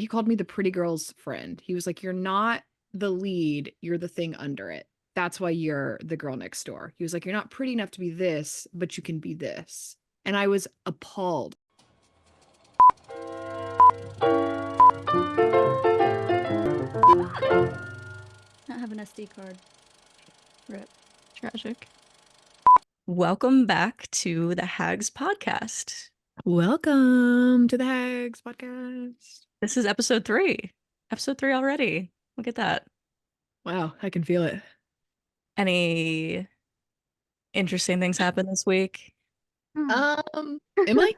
he called me the pretty girl's friend. He was like, you're not the lead, you're the thing under it. That's why you're the girl next door. He was like, you're not pretty enough to be this, but you can be this. And I was appalled. Not have an SD card. Rip. Tragic. Welcome back to the Hags Podcast. Welcome to the Hags Podcast. This is episode 3. Episode 3 already. Look at that. Wow, I can feel it. Any interesting things happen this week? Emily?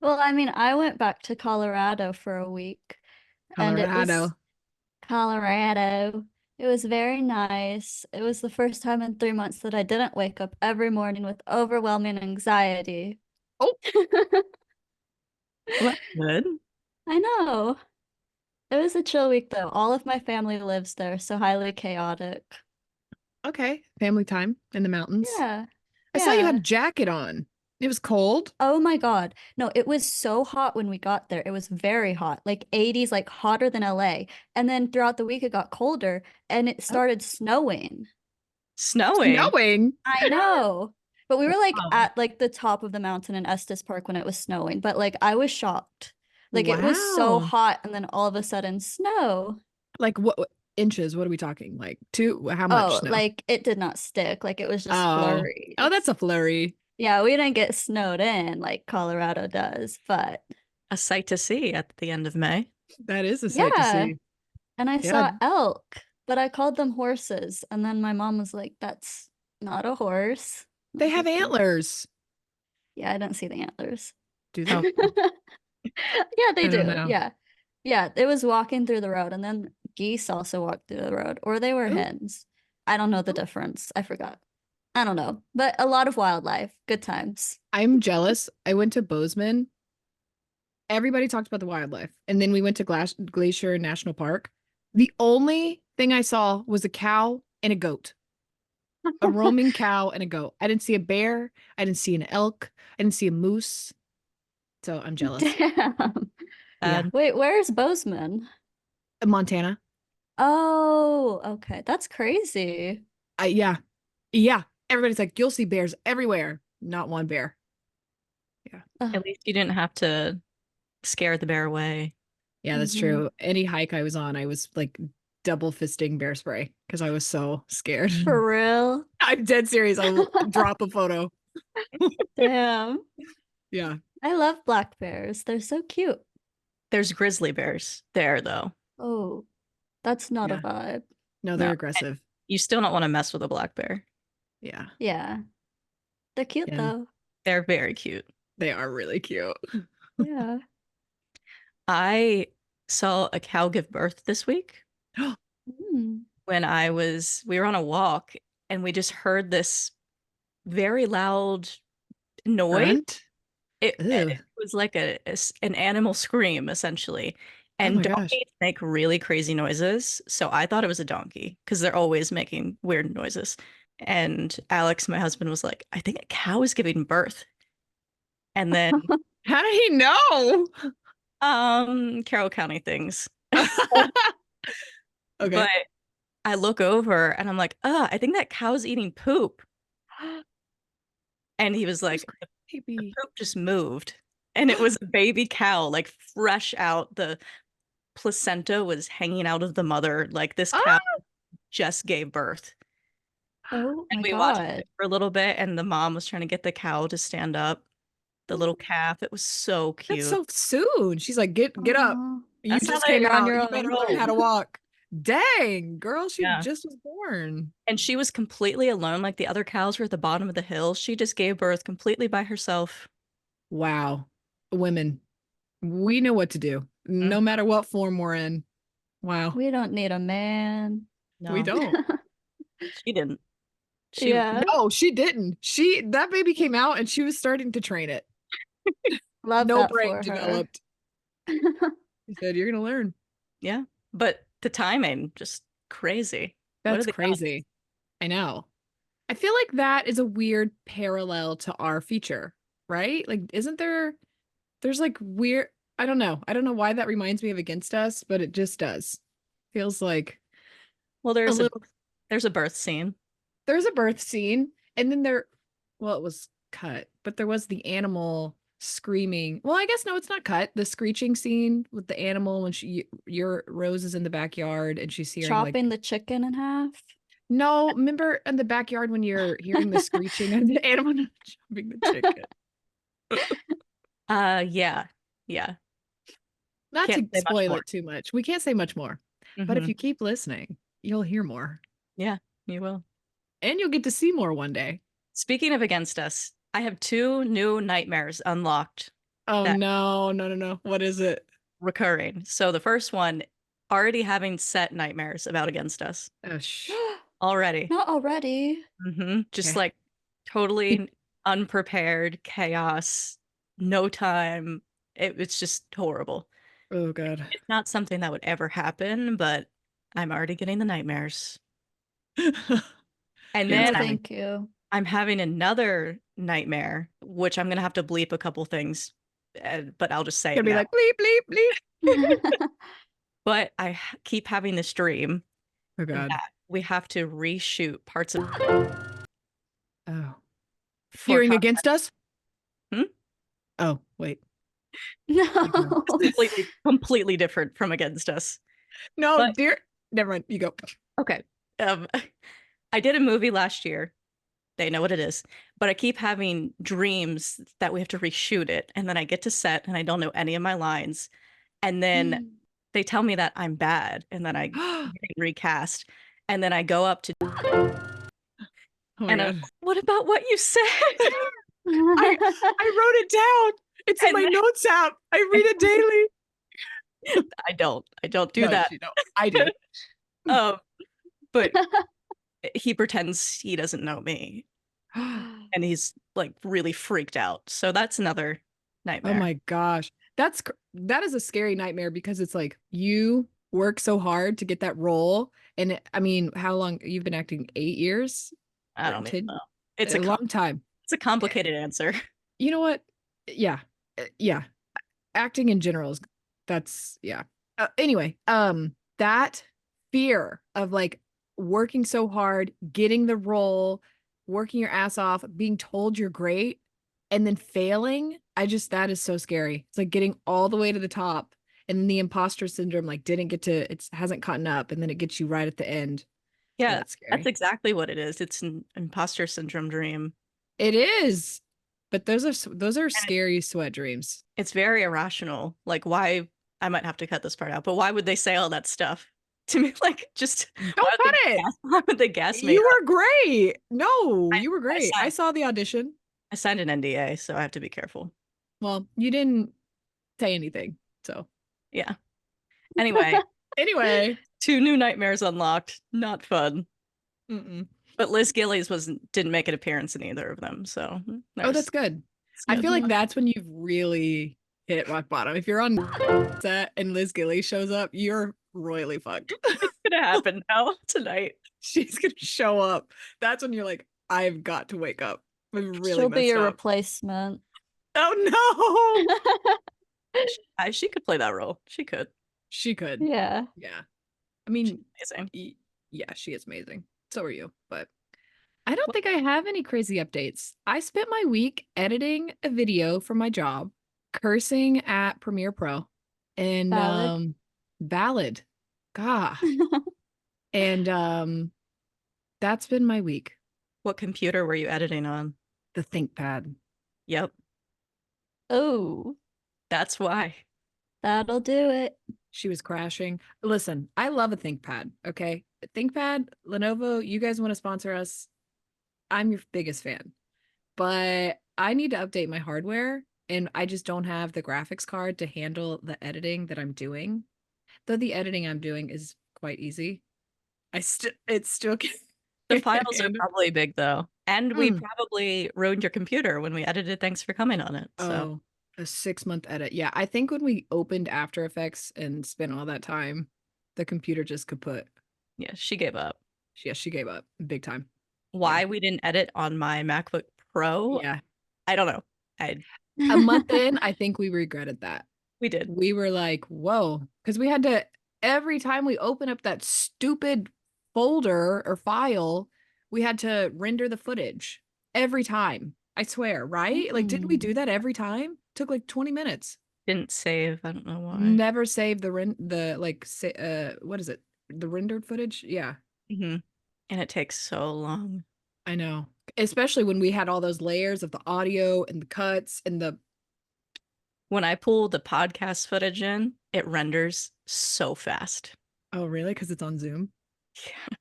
Well, I mean, I went back to Colorado for a week. Colorado. Colorado. It was very nice. It was the first time in 3 months that I didn't wake up every morning with overwhelming anxiety. Oh. Well, that's good. I know. It was a chill week, though. All of my family lives there, so highly chaotic. Okay, family time in the mountains. Yeah. I saw you had a jacket on. It was cold. Oh my God. No, it was so hot when we got there. It was very hot, like 80s, like hotter than LA. And then throughout the week, it got colder and it started snowing. Snowing? I know. But we were like Wow. at like the top of the mountain in Estes Park when it was snowing. But like I was shocked. Like it was so Wow. hot and then all of a sudden snow. Like what inches? What are we talking? Like 2? How much snow? Like it did not stick. Like it was just flurry. Oh, that's a flurry. Yeah, we didn't get snowed in like Colorado does, but A sight to see at the end of May. That is a sight to see. And I saw elk, but I called them horses. And then my mom was like, that's not a horse. They have antlers. Yeah, I didn't see the antlers. Do they? Yeah, they I do. don't know. Yeah. Yeah, it was walking through the road. And then geese also walked through the road. Or they were Ooh. hens. I don't know the difference. I forgot. I don't know. But a lot of wildlife. Good times. I'm jealous. I went to Bozeman. Everybody talked about the wildlife. And then we went to Glacier National Park. The only thing I saw was a cow and a goat. A roaming cow and a goat. I didn't see a bear. I didn't see an elk. I didn't see a moose. So I'm jealous. Damn. Yeah. Wait, where's Bozeman? Montana. Oh, okay. That's crazy. Yeah. Everybody's like, you'll see bears everywhere. Not one bear. Yeah. At least you didn't have to scare the bear away. Yeah, that's true. Any hike I was on, I was like double fisting bear spray because I was so scared. For real? I'm dead serious. I'll drop a photo. Damn. Yeah. I love black bears. They're so cute. There's grizzly bears there, though. Oh, that's not a Yeah. vibe. No, they're No. aggressive. You still don't want to mess with a black bear. Yeah. Yeah. They're cute Yeah. though. They're very cute. They are really cute. Yeah. I saw a cow give birth this week Mm. when we were on a walk and we just heard this very loud noise. Grunt? It was like an animal scream, essentially. And my gosh. donkeys make really crazy noises. So I thought it was a donkey because they're always making weird noises. And Alex, my husband, was like, I think a cow is giving birth. And then How did he know? Carroll County things. Okay. But I look over and I'm like, I think that cow's eating poop. And he was like, the poop just moved. And it was a baby cow, like fresh out. The placenta was hanging out of the mother. Like this cow just gave birth. Oh And my we watched God. it for a little bit, and the mom was trying to get the cow to stand up. The little calf. It was so cute. That's so soon. She's like, get up. Aw. You That's how just they came are out. on your You own better learn how to walk. Dang, girl, she Yeah. just was born. And she was completely alone. Like the other cows were at the bottom of the hill. She just gave birth completely by herself. Wow. Women, we know what to do, no matter what form we're in. Wow. We don't need a man. No, We don't. She didn't. No, she didn't. That baby came out and she was starting to train it. Love No that brain for her. developed. He said, you're gonna learn. Yeah. But the timing, just crazy. That's crazy. I know. I feel like that is a weird parallel to our feature, right? Like, isn't there's like weird, I don't know. I don't know why that reminds me of Against Us, but it just does. Feels like Well, a little. there's a birth scene. There's a birth scene, and then well, it was cut, but there was the animal screaming. Well, I guess no, it's not cut. The screeching scene with the animal when your Rose is in the backyard and she's hearing Chopping the chicken in half. No, remember in the backyard when you're hearing the screeching of the animal chopping the chicken. Yeah. Not Can't to say much spoil more. it too much. We can't say much more. But if you keep listening, you'll hear more. Yeah, you will. And you'll get to see more one day. Speaking of Against Us, I have 2 new nightmares unlocked. Oh, no. What is it? Recurring. So the first one, already having set nightmares about Against Us. Oh, Already. Not already. Just Okay. like totally unprepared, chaos, no time. It's just horrible. Oh, God. It's not something that would ever happen, but I'm already getting the nightmares. And No, then thank you. I'm having another nightmare, which I'm going to have to bleep a couple things, but I'll just say Gonna it be now. like bleep, bleep, bleep. But I keep having this dream Oh, God. that we have to reshoot parts of Oh. for Hearing Against Us? Hmm? Oh, wait. No. completely different from Against Us. No, But- dear. Never mind. You go. Okay. I did a movie last year. They know what it is. But I keep having dreams that we have to reshoot it. And then I get to set and I don't know any of my lines. And then they tell me that I'm bad. And then I get recast. And then I go up to Oh my and God. what about what you said? I wrote it down. It's in And my then- notes app. I read it daily. I don't do No, that. you don't. I do. But he pretends he doesn't know me. And he's like really freaked out. So that's another nightmare. Oh my gosh. That is a scary nightmare because it's like you work so hard to get that role. And I mean, how long you've been acting? 8 years? I don't even know. It's a a long time. It's a complicated answer. You know what? Yeah. Yeah. Acting in general that's yeah. Anyway, that fear of like working so hard, getting the role, working your ass off, being told you're great, and then failing. That is so scary. It's like getting all the way to the top and then the imposter syndrome like it hasn't caught up and then it gets you right at the end. Yeah, that's scary. that's exactly what it is. It's an imposter syndrome dream. It is. But those are scary sweat dreams. It's very irrational. Like why I might have to cut this part out, but why would they say all that stuff to me? Like just Don't cut it. Why would they gas me? You were great. No, you were great. I signed- saw the audition. I signed an NDA, so I have to be careful. Well, you didn't say anything. So Yeah. Anyway, anyway, 2 new nightmares unlocked. Not fun. mm-mm. But Liz Gillies didn't make an appearance in either of them. So Oh, that's good. I feel like that's when you've really hit rock bottom. If you're on set and Liz Gillies shows up, you're royally fucked. it's gonna happen now tonight. She's gonna show up. That's when you're like, I've got to wake up. I'm really She'll be messed your up. replacement. Oh no. She could play that role. She could. She could. Yeah. Yeah. I mean, Amazing. yeah, she is amazing. So are you, but I don't think I have any crazy updates. I spent my week editing a video for my job, cursing at Premiere Pro, and valid. God. And that's been my week. What computer were you editing on? The ThinkPad. Yep. Oh, That's why. that'll do it. She was crashing. Listen, I love a ThinkPad. Okay. ThinkPad, Lenovo, you guys want to sponsor us? I'm your biggest fan. But I need to update my hardware and I just don't have the graphics card to handle the editing that I'm doing. Though the editing I'm doing is quite easy. It's still The files are probably big though. And we probably ruined your computer when we edited Thanks for Coming on it. So a 6-month edit. Yeah, I think when we opened After Effects and spent all that time, the computer just kaput. yeah, she gave up. Yeah, she gave up big time. Why we didn't edit on my MacBook Pro? Yeah. I don't know. A month in, I think we regretted that. We did. We were like, whoa, because we had to, every time we open up that stupid folder or file, we had to render the footage every time. I swear, right? Like, didn't we do that every time? Took like 20 minutes. Didn't save. I don't know why. Never save what is it? The rendered footage? Yeah. And it takes so long. I know. Especially when we had all those layers of the audio and the cuts and the. When I pull the podcast footage in, it renders so fast. Oh, really? Because it's on Zoom? Yeah.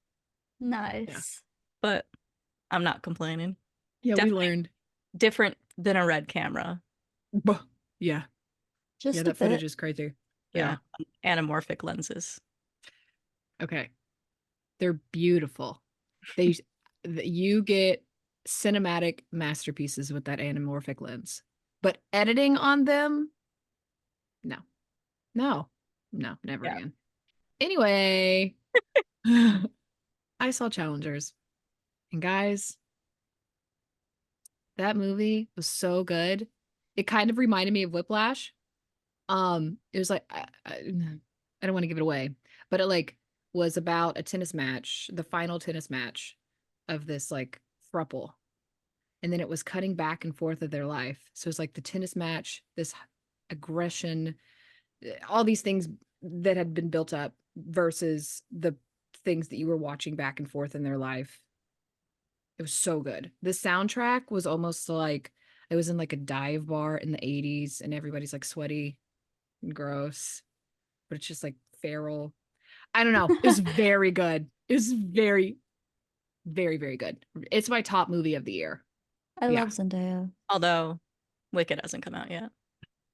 Nice. Yeah. But I'm not complaining. Yeah, Definitely we learned. different than a red camera. Yeah. Just Yeah, a that footage bit. is crazy. Yeah. Anamorphic lenses. Okay. They're beautiful. You get cinematic masterpieces with that anamorphic lens. But editing on them, no. No. No, never again. Anyway, I saw Challengers. And guys, that movie was so good. It kind of reminded me of Whiplash. It was like I don't want to give it away, but it like was about a tennis match, the final tennis match of this like throuple. And then it was cutting back and forth of their life. So it's like the tennis match, this aggression, all these things that had been built up versus the things that you were watching back and forth in their life. It was so good. The soundtrack was almost like it was in like a dive bar in the 80s and everybody's like sweaty and gross, but it's just like feral. I don't know. It was very good. It was very, very, very good. It's my top movie of the year. I Yeah. love Zendaya. Although Wicked hasn't come out yet.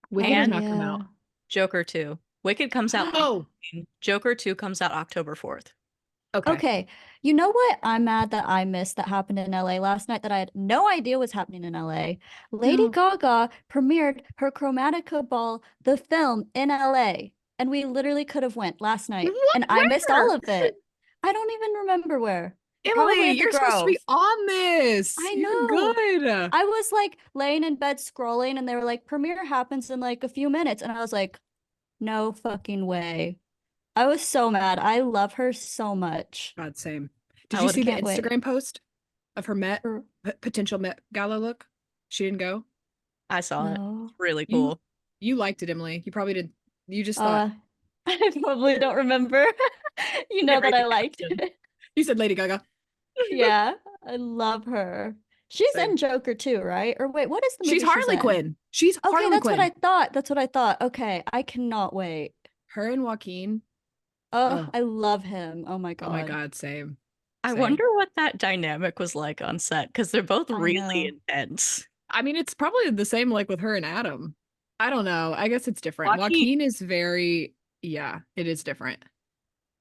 Wicked has And not come out. Joker 2. Wicked comes out. Oh, Joker 2 comes out October 4th. Okay. You know what I'm mad that I missed that happened in LA last night that I had no idea was happening in LA? Lady No. Gaga premiered her Chromatica Ball, the film, in LA. And we literally could have went last night. And I missed all of it. I don't even remember where. Probably Emily, at the you're supposed to be Grove. on this. I You're know. good. I was like laying in bed scrolling and they were like, premiere happens in like a few minutes. And I was like, no fucking way. I was so mad. I love her so much. God, same. Did I you would- see the Can't wait. Instagram post of her Or- potential Met Gala look? She didn't go. I saw it. No. It's really cool. You liked it, Emily. You probably did. You just thought I probably don't remember. You know Never that I even liked happened. it. you said Lady Gaga. Yeah, I love her. She's Same. in Joker too, right? Or wait, what is the movie She's Harley in? Quinn. She's Okay, Harley that's Quinn. what I thought. That's what I thought. Okay, I cannot wait. Her and Joaquin. Oh, Oh. I love him. Oh my Oh my God. God, same. I Same. wonder what that dynamic was like on set because they're both I really know. intense. I mean, it's probably the same like with her and Adam. I don't know. I guess it's different. Joaquin is very, yeah, it is different.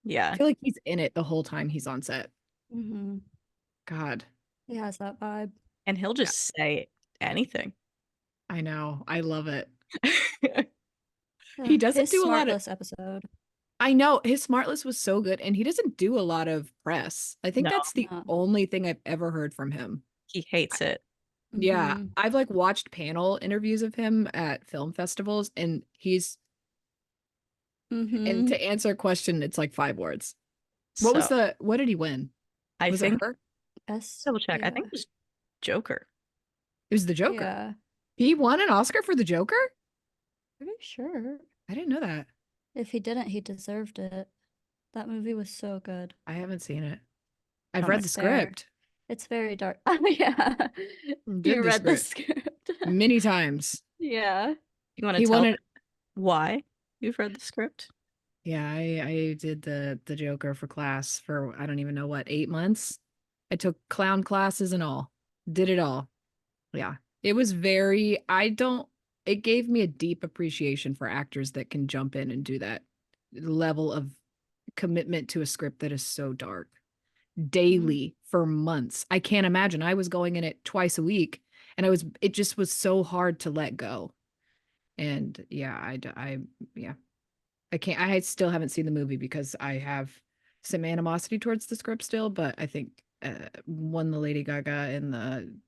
Yeah. I feel like he's in it the whole time he's on set. Mm-hmm. God, He has that vibe. And he'll just say anything. I know. I love it. Ugh, He doesn't his do a lot of. Smartless episode. I know his smart list was so good, and he doesn't do a lot of press. I think No. that's the No. only thing I've ever heard from him. He hates it. Yeah, Mhm. I've like watched panel interviews of him at film festivals, and he's and Mhm. to answer a question, it's like 5 words. What did he win? I Was think it her? Yes. double check. I Yeah. think it was Joker. It was the Joker. Yeah. He won an Oscar for the Joker? Pretty sure. I didn't know that. If he didn't, he deserved it. That movie was so good. I haven't seen it. I've Oh read my the It's fair. script It's very dark. Oh yeah. Did You the read the script. script. many times. Yeah. You want He to tell wanted. why you've read the script? Yeah, I did the Joker for class for I don't even know what 8 months. I took clown classes and all. Did it all. Yeah. It was very it gave me a deep appreciation for actors that can jump in and do that level of commitment to a script that is so dark daily for months. I can't imagine. I was going in it twice a week and it just was so hard to let go. And yeah, I still haven't seen the movie because I have some animosity towards the script still, but I think when the Lady Gaga and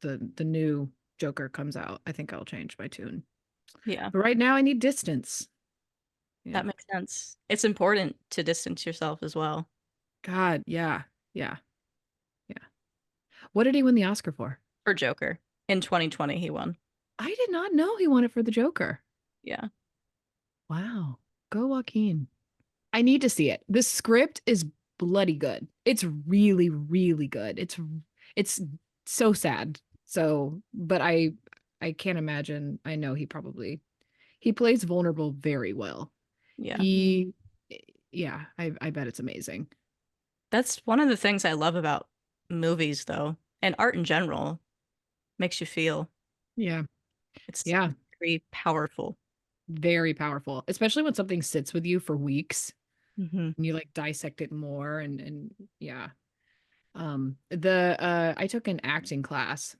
the new Joker comes out, I think I'll change my tune. Yeah. But right now I need distance. That makes sense. It's important to distance yourself as well. God, yeah. What did he win the Oscar for? For Joker. In 2020, he won. I did not know he won it for the Joker. Yeah. Wow. Go Joaquin. I need to see it. The script is bloody good. It's really, really good. It's so sad. So, but I can't imagine. I know he plays vulnerable very well. Yeah. Yeah, I bet it's amazing. That's one of the things I love about movies, though, and art in general. Makes you feel. Yeah. It's Yeah. very powerful. Very powerful, especially when something sits with you for weeks Mm-hmm. and you like dissect it more and yeah. I took an acting class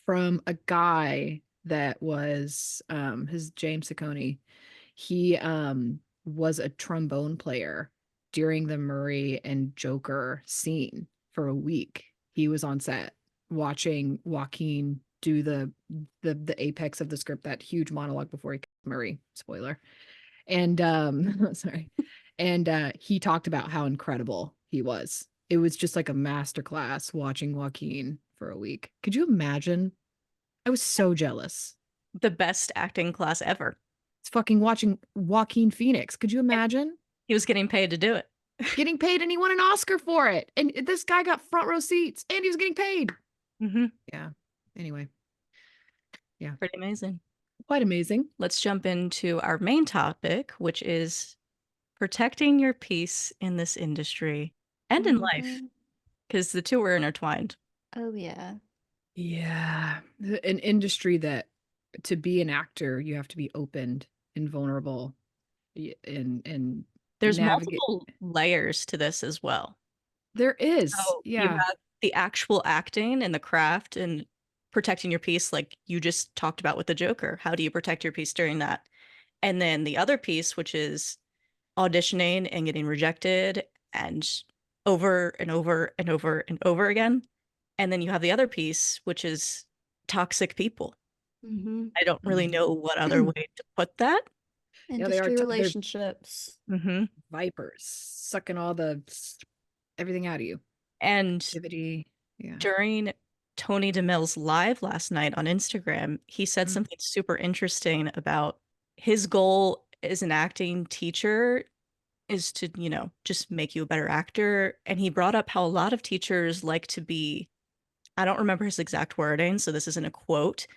from a guy that was his James Saccone. He was a trombone player during the Murray and Joker scene for a week. He was on set watching Joaquin do the apex of the script, that huge monologue before he killed Murray. Spoiler. And sorry. And he talked about how incredible he was. It was just like a masterclass watching Joaquin for a week. Could you imagine? I was so jealous. The best acting class ever. It's fucking watching Joaquin Phoenix. Could you imagine? He was getting paid to do it. Getting paid, and he won an Oscar for it. And this guy got front row seats and he was getting paid. Mm-hmm. Yeah. Anyway. Yeah. Pretty amazing. Quite amazing. Let's jump into our main topic, which is protecting your peace in this industry and in life, because the two are intertwined. Oh, yeah. Yeah. An industry that to be an actor, you have to be opened and vulnerable and there's navigate. multiple layers to this as well. There is. So yeah. You have the actual acting and the craft and protecting your piece, like you just talked about with the Joker. How do you protect your piece during that? And then the other piece, which is auditioning and getting rejected and over and over and over and over again. And then you have the other piece, which is toxic people. Mm-hmm. I don't really know what other way to put that. Industry relationships. Mm-hmm. Vipers sucking everything out of you. And Activity. Yeah. during Tony DeMille's live last night on Instagram, he said something super interesting about his goal as an acting teacher is to, just make you a better actor. And he brought up how a lot of teachers like to be, I don't remember his exact wording, so this isn't a quote,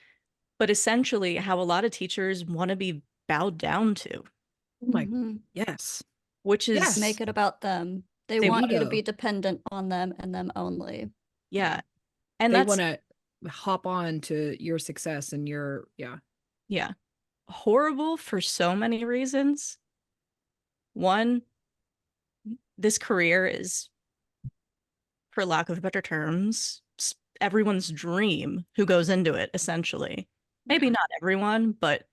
but essentially how a lot of teachers want to be bowed down to. Oh my, yes. Which is make it about them. They want you to be dependent on them and them only. Yeah. And they want to hop on to your success and your, yeah. Horrible for so many reasons. One, this career is, for lack of better terms, everyone's dream who goes into it, essentially. Maybe not everyone, but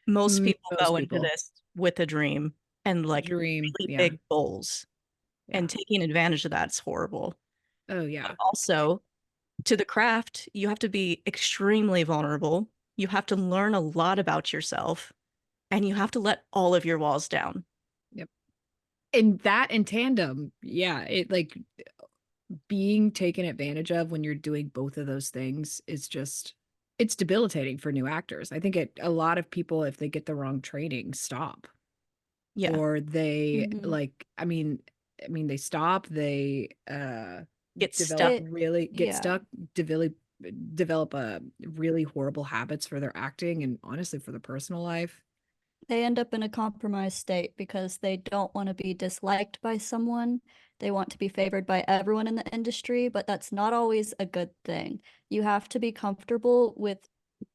most people go into this with a dream and like really big goals. And taking advantage of that's horrible. Oh, yeah. But also, to the craft, you have to be extremely vulnerable. You have to learn a lot about yourself, and you have to let all of your walls down. Yep. And that in tandem, it like being taken advantage of when you're doing both of those things is just, it's debilitating for new actors. I think a lot of people, if they get the wrong training, stop. Yeah. Or they they stop, they get stuck, develop a really horrible habits for their acting and honestly for the personal life. They end up in a compromised state because they don't want to be disliked by someone. They want to be favored by everyone in the industry, but that's not always a good thing. You have to be comfortable with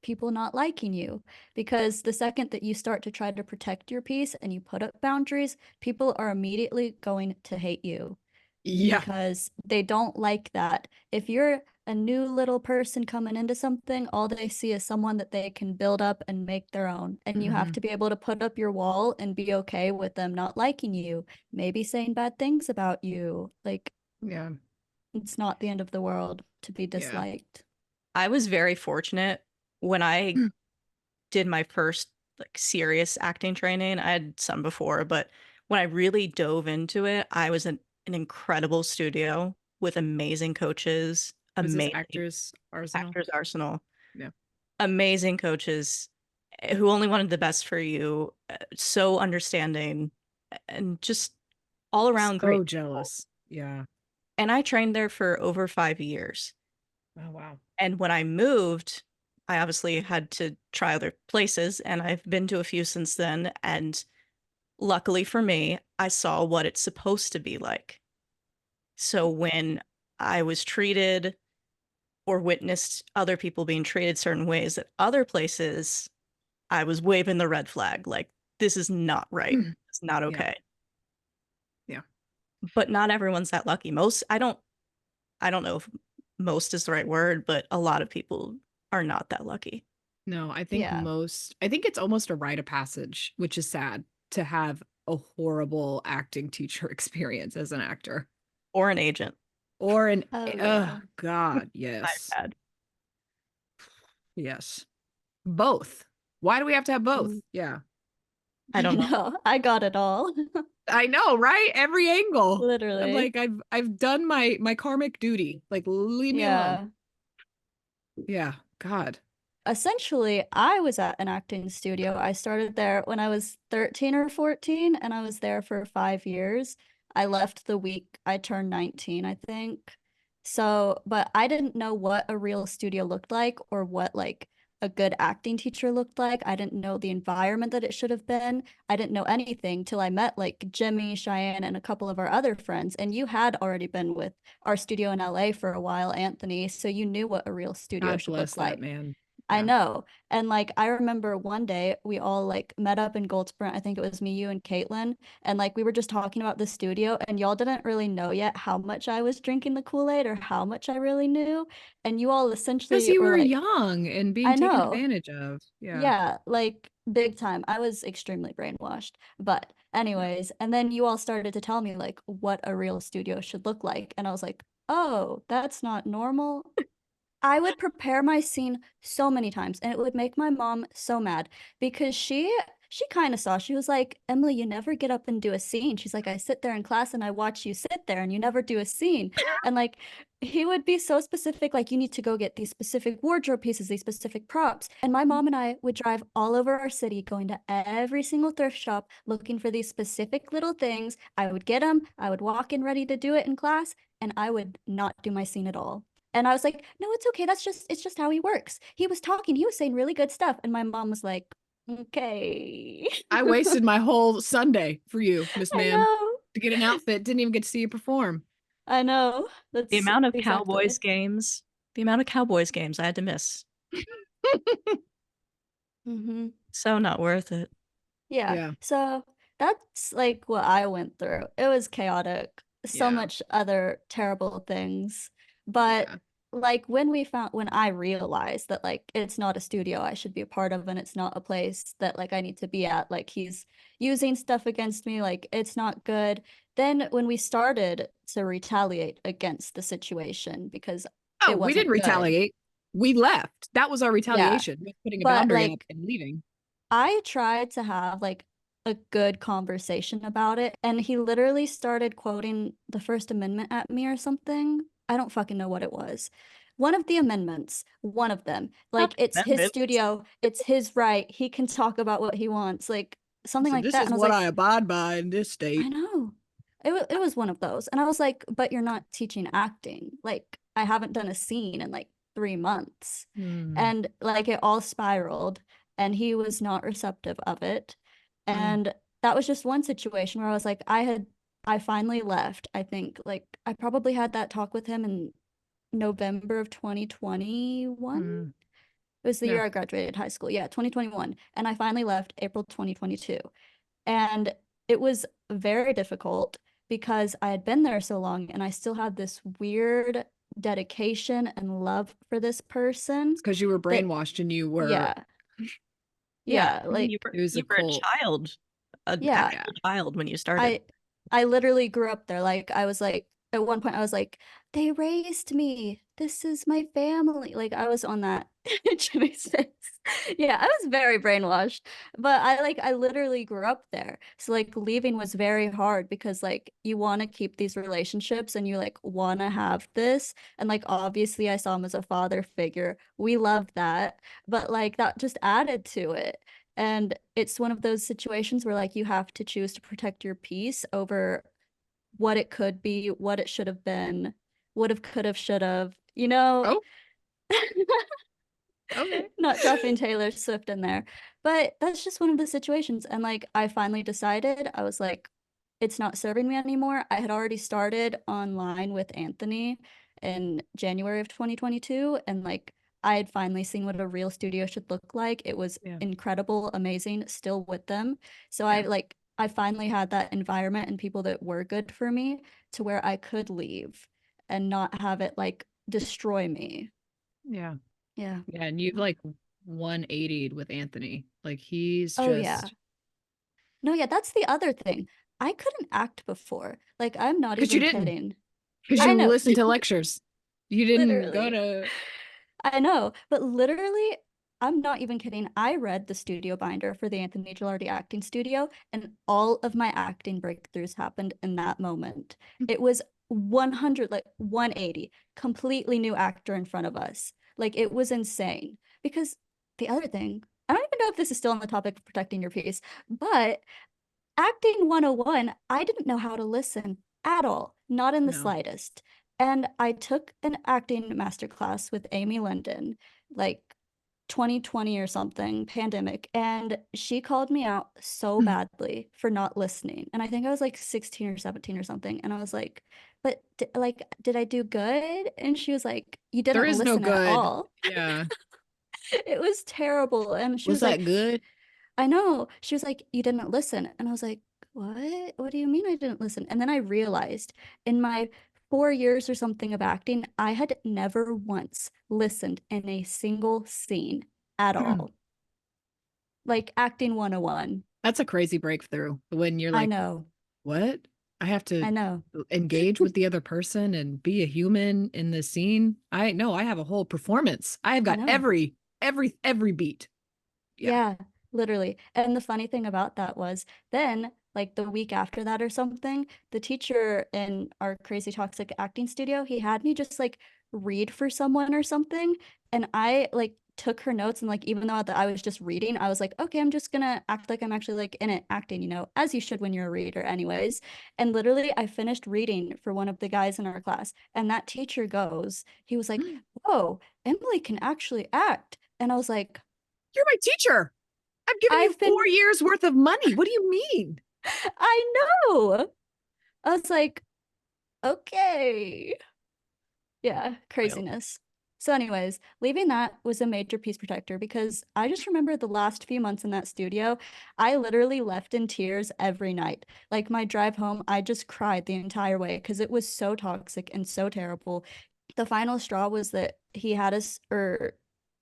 people not liking you, because the second that you start to try to protect your piece and you put up boundaries, people are immediately going to hate you. Yeah. Because they don't like that. If you're a new little person coming into something, all they see is someone that they can build up and make their own. And you have to be able to put up your wall and be okay with them not liking you, maybe saying bad things about you. Like, it's not the end of the world to be disliked. I was very fortunate when I did my first like serious acting training. I had some before, but when I really dove into it, I was in an incredible studio with amazing coaches, Was this amazing Actors Arsenal? Actors Arsenal, Yeah. amazing coaches who only wanted the best for you, so understanding, and just all around So great people. jealous. Yeah. And I trained there for over 5 years. Oh wow. And when I moved, I obviously had to try other places, and I've been to a few since then. And luckily for me, I saw what it's supposed to be like. So when I was treated or witnessed other people being treated certain ways at other places, I was waving the red flag, like, this is not right. It's not okay. Yeah. But not everyone's that lucky. I don't know if most is the right word, but a lot of people are not that lucky. No, I think Yeah. I think it's almost a rite of passage, which is sad to have a horrible acting teacher experience as an actor. Or an agent. Or an, Oh, oh yeah. God, I've yes. had. Yes. Both. Why do we have to have both? Mm. Yeah. I don't know. No, I got it all. I know, right? Every angle. I'm Literally. like, I've done my karmic duty. Like, leave me alone. Yeah. God. Essentially, I was at an acting studio. I started there when I was 13 or 14, and I was there for 5 years. I left the week I turned 19, I think. So, but I didn't know what a real studio looked like or what like a good acting teacher looked like. I didn't know the environment that it should have been. I didn't know anything till I met like Jimmie, Cheyenne, and a couple of our other friends. And you had already been with our studio in LA for a while, Anthony, so you knew what a real studio God should bless look that like. man. I Yeah. know. And like I remember one day we all like met up in Gold Sprint. I think it was me, you, and Caitlin. And like we were just talking about the studio, and y'all didn't really know yet how much I was drinking the Kool-Aid or how much I really knew. And you all Because essentially you were were like, young and being I taken know. advantage of. Yeah. Yeah, like big time. I was extremely brainwashed. But anyways, and then you all started to tell me like what a real studio should look like. And I was like, oh, that's not normal. I would prepare my scene so many times, and it would make my mom so mad because she kind of saw. She was like, "Emily, you never get up and do a scene." She's like, "I sit there in class and I watch you sit there and you never do a scene." And like he would be so specific, like you need to go get these specific wardrobe pieces, these specific props. And my mom and I would drive all over our city, going to every single thrift shop, looking for these specific little things. I would get them, I would walk in ready to do it in class, and I would not do my scene at all. And I was like, no, it's okay. It's just how he works. He was talking, he was saying really good stuff. And my mom was like, okay. I wasted my whole Sunday for you, Miss I Ma'am, know. to get an outfit. Didn't even get to see you perform. I know. The That's amount of exactly. the amount of Cowboys games I had to miss. Mm-hmm. So not worth it. Yeah. Yeah. So that's like what I went through. It was chaotic. So Yeah. much other terrible things. But Yeah. like when I realized that like it's not a studio I should be a part of and it's not a place that like I need to be at, like he's using stuff against me, like it's not good. Then when we started to retaliate against the situation because Oh, it we didn't wasn't good. retaliate. We left. That was our Yeah. retaliation. We putting a But boundary up like and leaving. I tried to have like a good conversation about it, and he literally started quoting the First Amendment at me or something. I don't fucking know what it was. One of the amendments, one of them. Like it's his Amendments. studio, it's his right. He can talk about what he wants, like something So like this that. is And I was what like, I abide by in this I state. know. It was one of those. And I was like, but you're not teaching acting. Like I haven't done a scene in like 3 months. And like it all spiraled and he was not receptive of it. And that was just one situation where I was like, I finally left. I think like I probably had that talk with him in November of 2021. It was the Yeah. year I graduated high school. Yeah, 2021. And I finally left April 2022. And it was very difficult because I had been there so long and I still had this weird dedication and love for this person It's because you were that, brainwashed and you were, yeah, Yeah, yeah, I mean, like, it was a you were a cult. child, an yeah. actual child when you started. I literally grew up there. Like, I was like, at one point, I was like, they raised me. This is my family. Like, I was on that Jimmie's face. Yeah, I was very brainwashed, but I literally grew up there. So like leaving was very hard because like you want to keep these relationships and you like want to have this. And like obviously I saw him as a father figure. We loved that, but like that just added to it. And it's one of those situations where like you have to choose to protect your peace over what it could be, what it should have been, would have, could have, should have, you know. Oh, okay. Not dropping Taylor Swift in there. But that's just one of the situations. And like I finally decided, I was like, it's not serving me anymore. I had already started online with Anthony in January of 2022. And like I had finally seen what a real studio should look like. It was Yeah. incredible, amazing, still with them. So Yeah. I finally had that environment and people that were good for me to where I could leave and not have it like destroy me. Yeah. Yeah. Yeah. And you've like 180'd with Anthony. Like he's Oh, just yeah. No, yeah, that's the other thing. I couldn't act before. Like, I'm not because you even didn't. kidding. Because I you know, listened to lectures. You didn't go literally. to I know, but literally, I'm not even kidding. I read the studio binder for the Anthony Gilardi acting studio, and all of my acting breakthroughs happened in that moment. It was 100, like 180, completely new actor in front of us. Like, it was insane. Because the other thing, I don't even know if this is still on the topic of protecting your peace, but acting 101, I didn't know how to listen at all, not in the no. slightest. And I took an acting masterclass with Amy London, like 2020 or something, pandemic, and she called me out so badly for not listening. And I think I was like 16 or 17 or something. And I was like, but like, did I do good? And she was like, you There didn't is no listen at good. all. Yeah. It was terrible. And she Was was like, that good? I know. She was like, you didn't listen. And I was like, what? What do you mean I didn't listen? And then I realized in my 4 years or something of acting, I had never once listened in a single scene at all. Like acting 101. That's a crazy breakthrough when you're I like, know. what? I have to I know. engage with the other person and be a human in this scene. I know I have a whole performance. I have I got know. every beat. Yeah. Yeah, literally. And the funny thing about that was then, like the week after that or something, the teacher in our crazy toxic acting studio, he had me just like read for someone or something. And I like took her notes and like even though I was just reading, I was like, okay, I'm just gonna act like I'm actually like in it acting, as you should when you're a reader, anyways. And literally, I finished reading for one of the guys in our class, and that teacher goes, he was like, whoa, Emily can actually act. And I was like, You're my teacher. I'm giving you I've been 4 years worth of money. What do you mean? I know. I was like, okay. Yeah, Wild. craziness. So, anyways, leaving that was a major piece protector because I just remember the last few months in that studio, I literally left in tears every night. Like my drive home, I just cried the entire way because it was so toxic and so terrible. The final straw was that he had us, or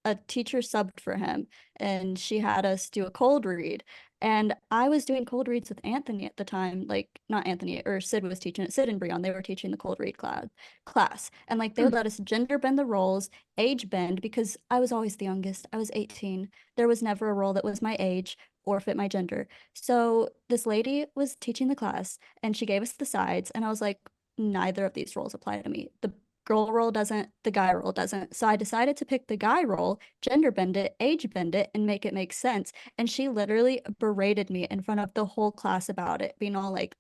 a teacher subbed for him, and she had us do a cold read. And I was doing cold reads with Anthony at the time, like not Anthony, or Sid was teaching it. Sid and Breon, they were teaching the cold read class. And like they would let us gender bend the roles, age bend, because I was always the youngest. I was 18. There was never a role that was my age or fit my gender. So this lady was teaching the class and she gave us the sides, and I was like, neither of these roles apply to me. The girl role doesn't, the guy role doesn't. So I decided to pick the guy role, gender bend it, age bend it, and make it make sense. And she literally berated me in front of the whole class about it, being all like,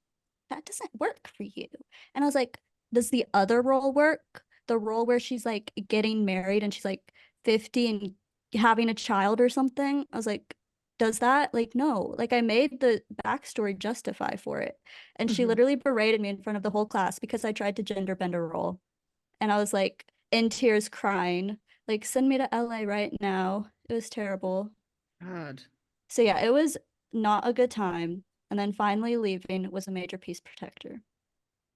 that doesn't work for you. And I was like, does the other role work? The role where she's like getting married and she's like 50 and having a child or something? I was like, does that? Like, no. Like, I made the backstory justify for it. And she literally berated me in front of the whole class because I tried to gender bend a role. And I was like in tears crying, like, send me to LA right now. It was terrible. God. So yeah, it was not a good time. And then finally leaving was a major peace protector.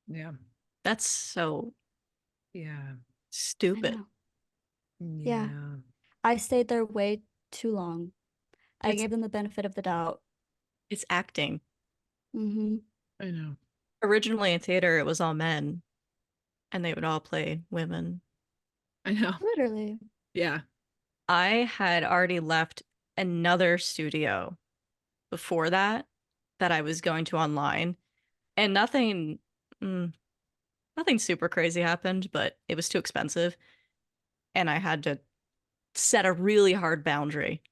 Yeah. That's so Yeah. I stupid. know. Yeah. Yeah. I stayed there way too long. I It's gave them the benefit of the doubt. it's acting. Mm-hmm. I know. Originally in theater, it was all men, and they would all play women. I know. Literally. Yeah. I had already left another studio before that I was going to online, and nothing super crazy happened, but it was too expensive, and I had to set a really hard boundary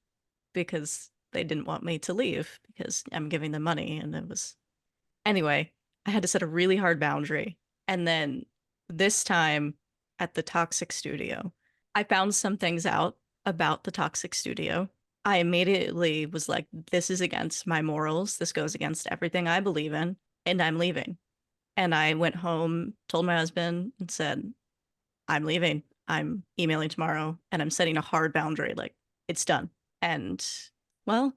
because they didn't want me to leave because I'm giving them money, and it was anyway, I had to set a really hard boundary. And then this time at the Toxic Studio, I found some things out about the Toxic Studio. I immediately was like, this is against my morals. This goes against everything I believe in, and I'm leaving. And I went home, told my husband, and said, I'm leaving. I'm emailing tomorrow, and I'm setting a hard boundary. Like, it's done. And, well,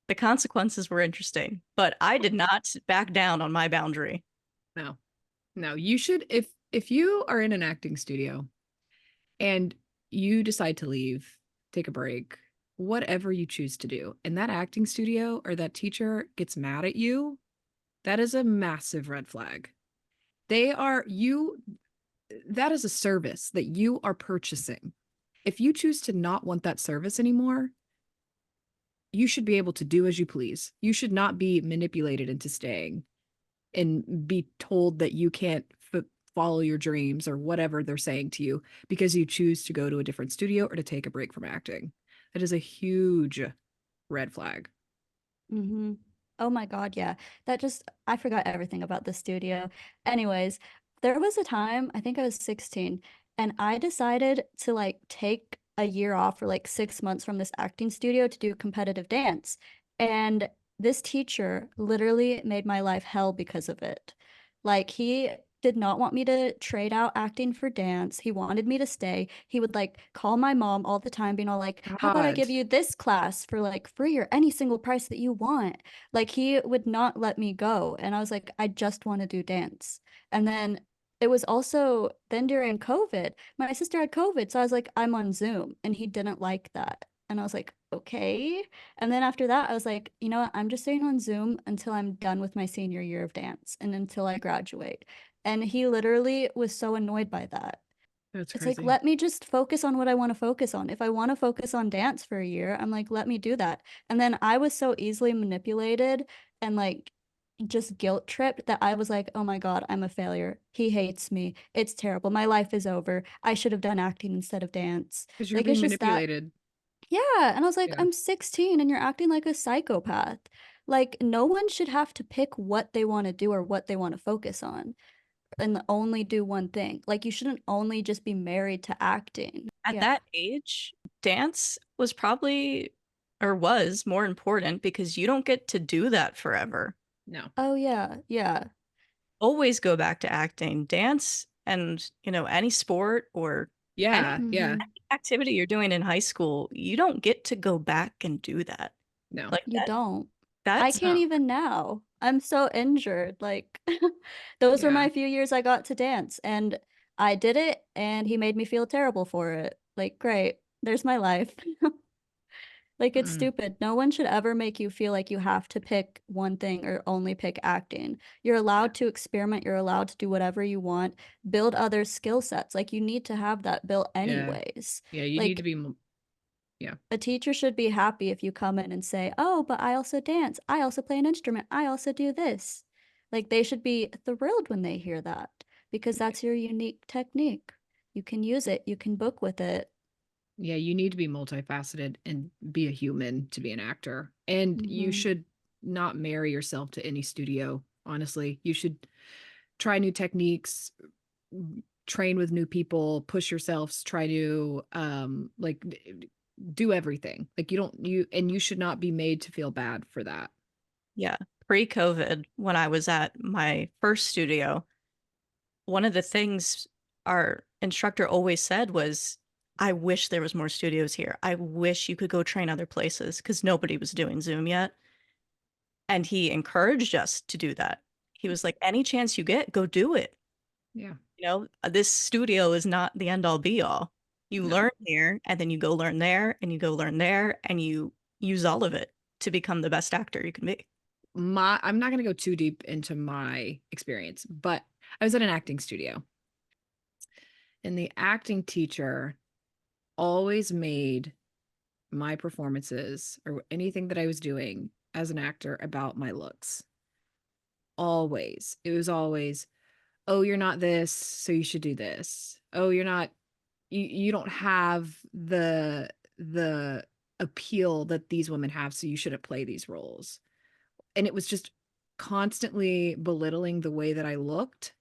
the consequences were interesting, but I did not back down on my boundary. No, you should, if you are in an acting studio and you decide to leave, take a break, whatever you choose to do, and that acting studio or that teacher gets mad at you, that is a massive red flag. That is a service that you are purchasing. If you choose to not want that service anymore, you should be able to do as you please. You should not be manipulated into staying and be told that you can't follow your dreams or whatever they're saying to you because you choose to go to a different studio or to take a break from acting. That is a huge red flag. Mm-hmm. Oh my God, yeah. I forgot everything about the studio. Anyways, there was a time, I think I was 16, and I decided to like take a year off for like 6 months from this acting studio to do competitive dance. And this teacher literally made my life hell because of it. Like, he did not want me to trade out acting for dance. He wanted me to stay. He would like call my mom all the time, being all like, how about I give you this class for like free or any single price that you want? Like, he would not let me go. And I was like, I just want to do dance. And then it was also then during COVID, my sister had COVID. So I was like, I'm on Zoom. And he didn't like that. And I was like, okay. And then after that, I was like, you know what? I'm just staying on Zoom until I'm done with my senior year of dance and until I graduate. And he literally was so annoyed by that. That's It's crazy. like, let me just focus on what I want to focus on. If I want to focus on dance for a year, I'm like, let me do that. And then I was so easily manipulated and like just guilt tripped that I was like, oh my God, I'm a failure. He hates me. It's terrible. My life is over. I should have done acting instead of dance. Because you're Like, being it's just that. manipulated. Yeah. And I was like, Yeah. I'm 16 and you're acting like a psychopath. Like, no one should have to pick what they want to do or what they want to focus on and only do one thing. Like, you shouldn't only just be married to acting. At that age, dance was probably or was more important because you don't get to do that forever. No. Oh yeah, yeah. Always go back to acting. Dance and, any sport or Yeah. any Yeah. activity you're doing in high school, you don't get to go back and do that. No. Like You don't. I that's can't even now. I'm so injured. Like, those were Yeah. my few years I got to dance, and I did it, and he made me feel terrible for it. Like, great, there's my life. Like, it's stupid. No one should ever make you feel like you have to pick one thing or only pick acting. You're allowed to experiment. You're allowed to do whatever you want, build other skill sets. Like, you need to have that built Yeah. anyways. Yeah. You need to be. Yeah. A teacher should be happy if you come in and say, oh, but I also dance. I also play an instrument. I also do this. Like, they should be thrilled when they hear that because that's your unique technique. You can use it, you can book with it. Yeah, you need to be multifaceted and be a human to be an actor. And you Mhm. should not marry yourself to any studio, honestly. You should try new techniques, train with new people, push yourselves, try to do everything. Like you should not be made to feel bad for that. Yeah. Pre-COVID, when I was at my first studio, one of the things our instructor always said was, I wish there was more studios here. I wish you could go train other places because nobody was doing Zoom yet. And he encouraged us to do that. He was like, any chance you get, go do it. Yeah. This studio is not the end all be all. You No. learn here and then you go learn there and you go learn there and you use all of it to become the best actor you can be. I'm not going to go too deep into my experience, but I was at an acting studio and the acting teacher always made my performances or anything that I was doing as an actor about my looks. Always. It was always, oh, you're not this, so you should do this. Oh, you're not, you don't have the appeal that these women have, so you shouldn't play these roles. And it was just constantly belittling the way that I looked.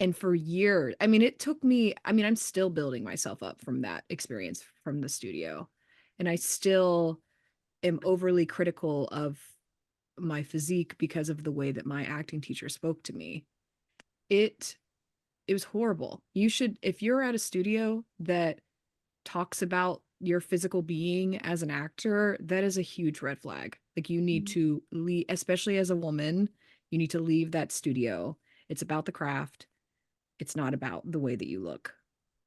And for years, I mean, it took me, I mean, I'm still building myself up from that experience from the studio. And I still am overly critical of my physique because of the way that my acting teacher spoke to me. It it was horrible. You should, if you're at a studio that talks about your physical being as an actor, that is a huge red flag. Like you need to leave, especially as a woman, you need to leave that studio. It's about the craft. It's not about the way that you look.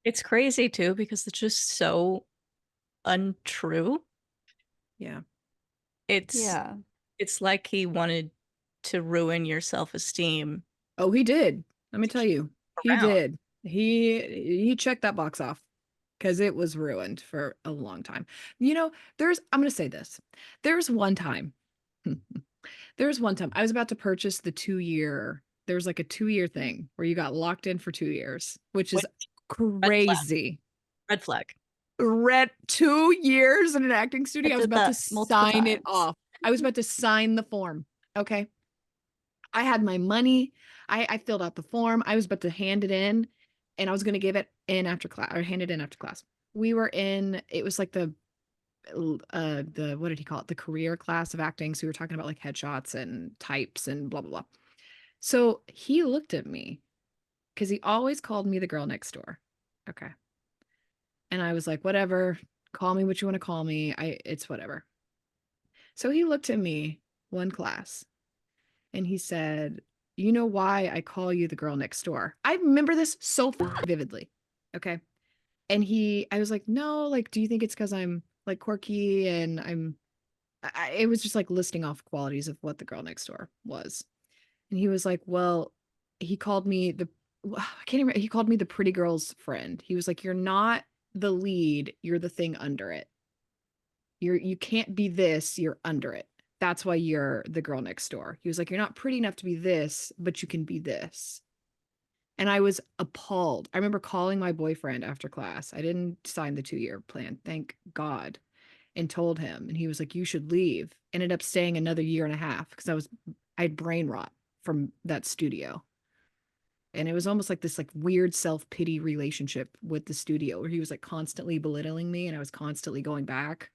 It's crazy too because it's just so untrue. Yeah. Yeah. It's like he wanted to ruin your self-esteem Oh, he did. Let me tell you. He around. did. He checked that box off because it was ruined for a long time. You know, I'm going to say this. There's one time. There's one time I was about to purchase the 2-year. There was like a 2-year thing where you got locked in for 2 years, which is crazy. Red flag. Red 2 years in an acting studio. I was did about to that multiple sign it times. off. I was about to sign the form. Okay. I had my money. I filled out the form. I was about to hand it in and I was going to give it in after class or hand it in after class. We were in, it was like the what did he call it? The career class of acting. So we were talking about like headshots and types and blah, blah, blah. So he looked at me because he always called me the girl next door. Okay. And I was like, whatever, call me what you want to call me. It's whatever. So he looked at me one class and he said, you know why I call you the girl next door? I remember this so vividly. Okay. And I was like, no, like, do you think it's because I'm like quirky and it was just like listing off qualities of what the girl next door was. And he was like, well, he called me I can't remember. He called me the pretty girl's friend. He was like, you're not the lead, you're the thing under it. You can't be this, you're under it. That's why you're the girl next door. He was like, you're not pretty enough to be this, but you can be this. And I was appalled. I remember calling my boyfriend after class. I didn't sign the 2-year plan, thank God, and told him. And he was like, you should leave. Ended up staying another year and a half because I had brain rot from that studio. And it was almost like this like weird self-pity relationship with the studio where he was like constantly belittling me and I was constantly going back.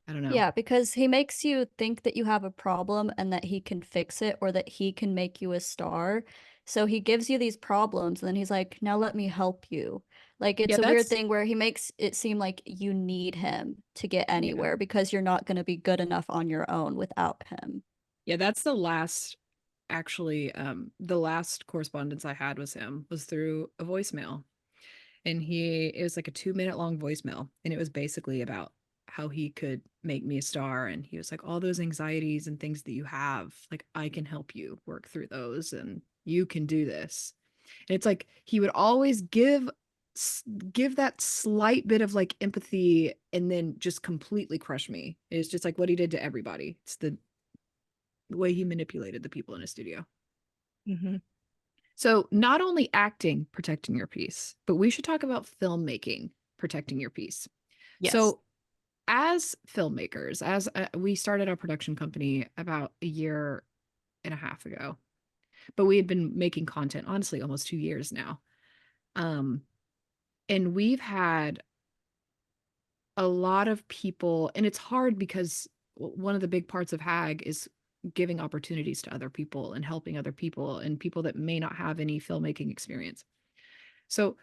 I don't know. Yeah, because he makes you think that you have a problem and that he can fix it or that he can make you a star. So he gives you these problems and then he's like, now let me help you. Like it's Yeah, a weird that's thing where he makes it seem like you need him to get yeah. anywhere because you're not going to be good enough on your own without him. Yeah, that's the last actually the last correspondence I had with him was through a voicemail. And it was like a 2-minute long voicemail and it was basically about how he could make me a star and he was like all those anxieties and things that you have, like I can help you work through those and you can do this. And it's like he would always give that slight bit of like empathy and then just completely crush me. It's just like what he did to everybody. It's the way he manipulated the people in his studio. Mm-hmm. So not only acting protecting your piece, but we should talk about filmmaking protecting your piece. Yes. So as filmmakers, as we started our production company about a year and a half ago, but we had been making content honestly almost 2 years now. And we've had a lot of people, and it's hard because one of the big parts of HAG is giving opportunities to other people and helping other people and people that may not have any filmmaking experience. So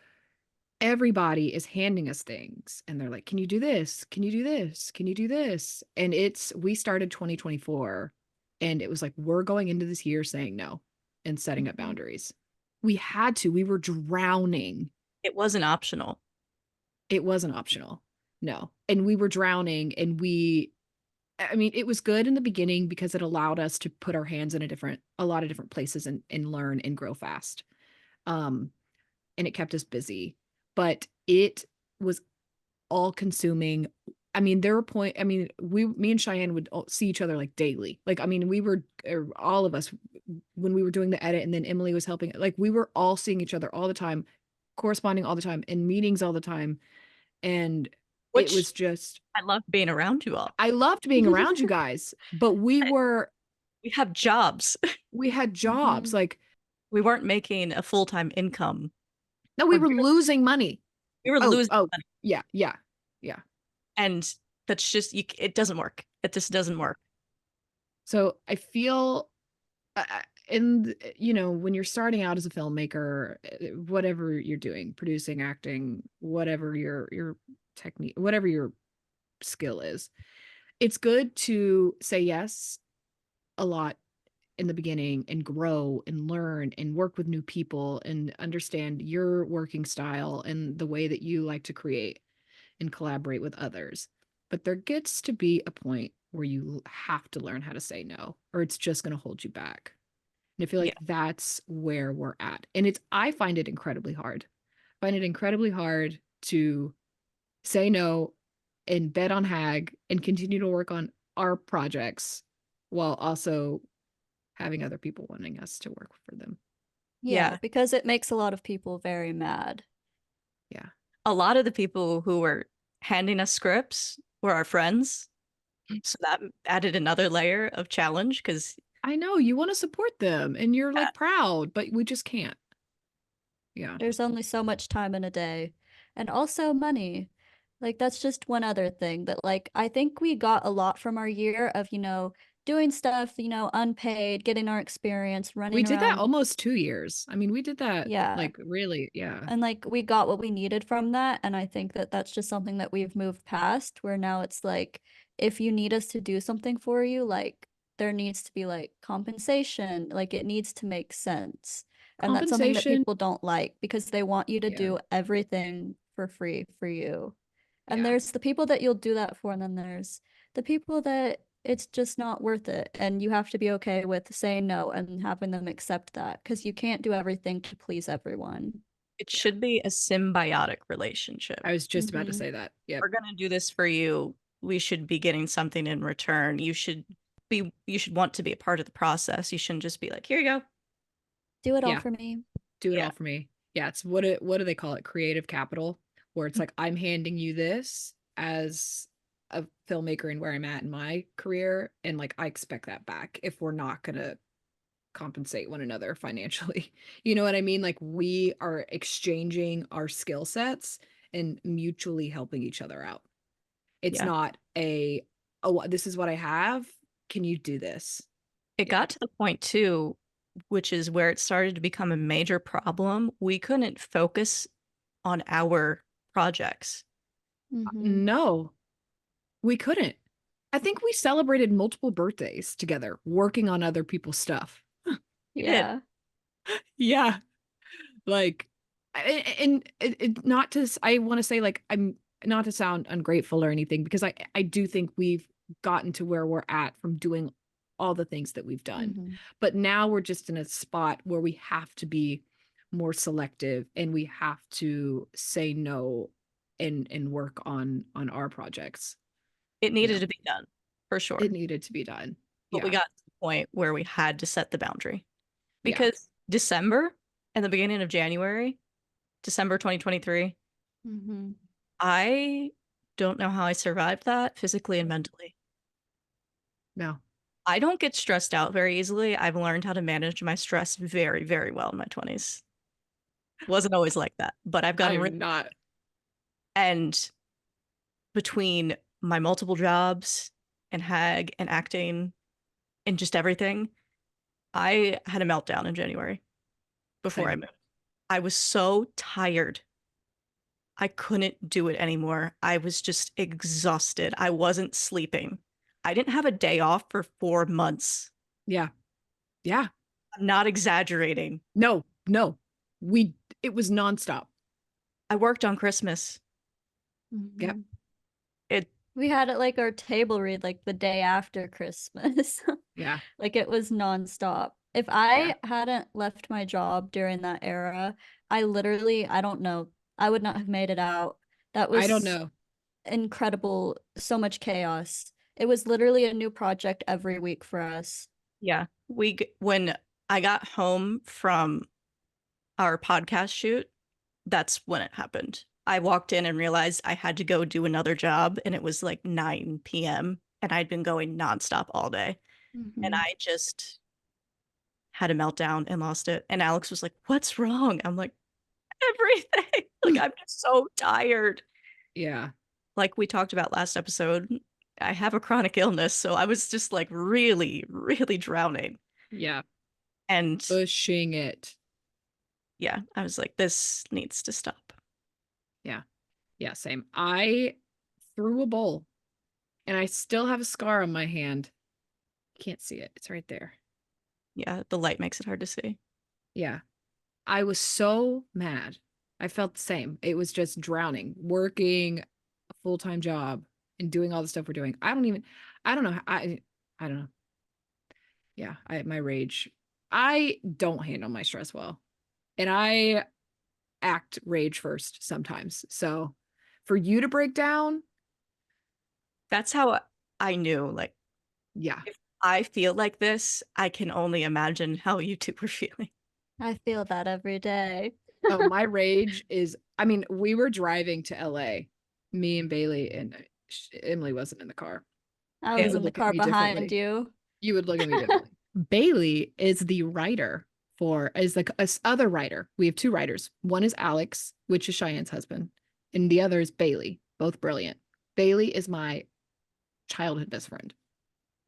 everybody is handing us things and they're like, can you do this? Can you do this? Can you do this? And we started 2024 and it was like, we're going into this year saying no and setting up boundaries. We were drowning. It wasn't optional. It wasn't optional. No. And we were drowning and I mean, it was good in the beginning because it allowed us to put our hands in a lot of different places and learn and grow fast. And it kept us busy, but it was all consuming. I mean, me and Cheyenne would see each other like daily. Like, I mean, we were all of us when we were doing the edit, and then Emily was helping. Like, we were all seeing each other all the time, corresponding all the time, in meetings all the time, and Which it was just. I love being around you all. I loved being around you guys, but we have jobs. We had jobs. Like, we weren't making a full-time income. no, we were losing money. We were losing money. Yeah. And that's just, it doesn't work. It just doesn't work. So I feel, when you're starting out as a filmmaker, whatever you're doing, producing, acting, whatever your technique, whatever your skill is, it's good to say yes a lot in the beginning and grow and learn and work with new people and understand your working style and the way that you like to create and collaborate with others. But there gets to be a point where you have to learn how to say no, or it's just going to hold you back. And I feel like that's where we're at. And I find it incredibly hard. I find it incredibly hard to say no and bet on Hag and continue to work on our projects while also having other people wanting us to work for them. Yeah, because it makes a lot of people very mad. Yeah. A lot of the people who were handing us scripts were our friends. So that added another layer of challenge, because I know you want to support them and you're like proud, but we just can't. Yeah. There's only so much time in a day. And also money. Like, that's just one other thing that, like, I think we got a lot from our year of, doing stuff, unpaid, getting our experience, running We did around. that almost 2 years. I mean, we did that. Yeah. Like, really. Yeah. And, like, we got what we needed from that. And I think that that's just something that we've moved past, where now it's like, if you need us to do something for you, like, there needs to be, like, compensation. Like, it needs to make sense. And that's something that people don't like, because they want you to do everything for free for you. And there's the people that you'll do that for, and then there's the people that it's just not worth it. And you have to be okay with saying no and having them accept that, because you can't do everything to please everyone. It should be a symbiotic relationship. I was just about to say that. Yeah. We're going to do this for you. We should be getting something in return. You should want to be a part of the process. You shouldn't just be like, here you go. Do it all for me. Do it all for me. Yeah. It's what do they call it? Creative capital, where it's like, I'm handing you this as a filmmaker and where I'm at in my career. And like, I expect that back if we're not going to compensate one another financially. You know what I mean? Like, we are exchanging our skill sets and mutually helping each other out. It's not this is what I have. Can you do this? It got to the point too, which is where it started to become a major problem. We couldn't focus on our projects. No, we couldn't. I think we celebrated multiple birthdays together working on other people's stuff. Yeah. Yeah. Like, and not to, I want to say, like, I'm not to sound ungrateful or anything, because I do think we've gotten to where we're at from doing all the things that we've done. But now we're just in a spot where we have to be more selective, and we have to say no and work on our projects. It needed to be done, for sure. It needed to be done. But we got to the point where we had to set the boundary, because December and the beginning of January, December 2023, I don't know how I survived that physically and mentally. No. I don't get stressed out very easily. I've learned how to manage my stress very, very well in my 20s. Wasn't always like that, but I've gotten not. And between my multiple jobs and Hag and acting and just everything, I had a meltdown in January before I moved. I was so tired. I couldn't do it anymore. I was just exhausted. I wasn't sleeping. I didn't have a day off for 4 months. Yeah. Yeah. I'm not exaggerating. No. It was nonstop. I worked on Christmas. Yep. We had it like our table read like the day after Christmas. Yeah. Like, it was nonstop. If I hadn't left my job during that era, I don't know, I would not have made it out. That was, I don't know. incredible, so much chaos. It was literally a new project every week for us. Yeah. When I got home from our podcast shoot, that's when it happened. I walked in and realized I had to go do another job, and it was like 9 p.m. and I'd been going nonstop all day. And I just had a meltdown and lost it. And Alex was like, "What's wrong?" I'm like, "Everything." Like, I'm just so tired. Yeah. Like we talked about last episode, I have a chronic illness, so I was just like really, really drowning. Yeah. And Pushing it. yeah, I was like, this needs to stop. Yeah. Yeah, same. I threw a bowl and I still have a scar on my hand. Can't see it. It's right there. Yeah, the light makes it hard to see. Yeah. I was so mad. I felt the same. It was just drowning, working a full-time job and doing all the stuff we're doing. I don't know. I don't know. Yeah, my rage. I don't handle my stress well. And I act rage first sometimes. So for you to break down, That's how I knew, like, yeah. if I feel like this, I can only imagine how you two were feeling. I feel that every day. Oh, my rage is, I mean, we were driving to LA, me and Bailey, and Emily wasn't in the car. I It was would in the look at car me behind differently. you. You would look at me differently. Bailey is the writer is like this other writer. We have two writers. One is Alex, which is Cheyenne's husband, and the other is Bailey, both brilliant. Bailey is my childhood best friend.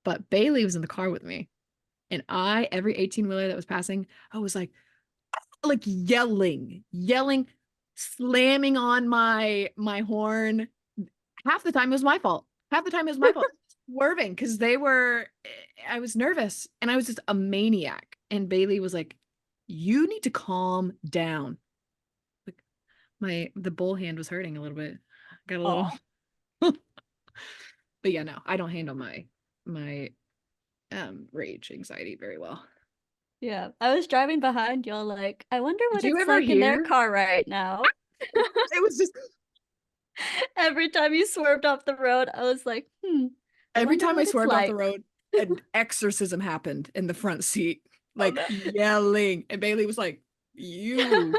But Bailey was in the car with me. And every 18-wheeler that was passing, I was like yelling, slamming on my horn. Half the time it was my fault. Swerving because I was nervous and I was just a maniac. And Bailey was like, "You need to calm down." Like the bull hand was hurting a little bit. Got a little. But yeah, no, I don't handle my rage anxiety very well. Yeah, I was driving behind y'all like, I wonder what Did you it's ever like in their hear? car right now. It was just Every time you swerved off the road, I was like, every wonder time I what it's swerved off the like. road, an exorcism happened in the front seat, like no. yelling. And Bailey was like, "You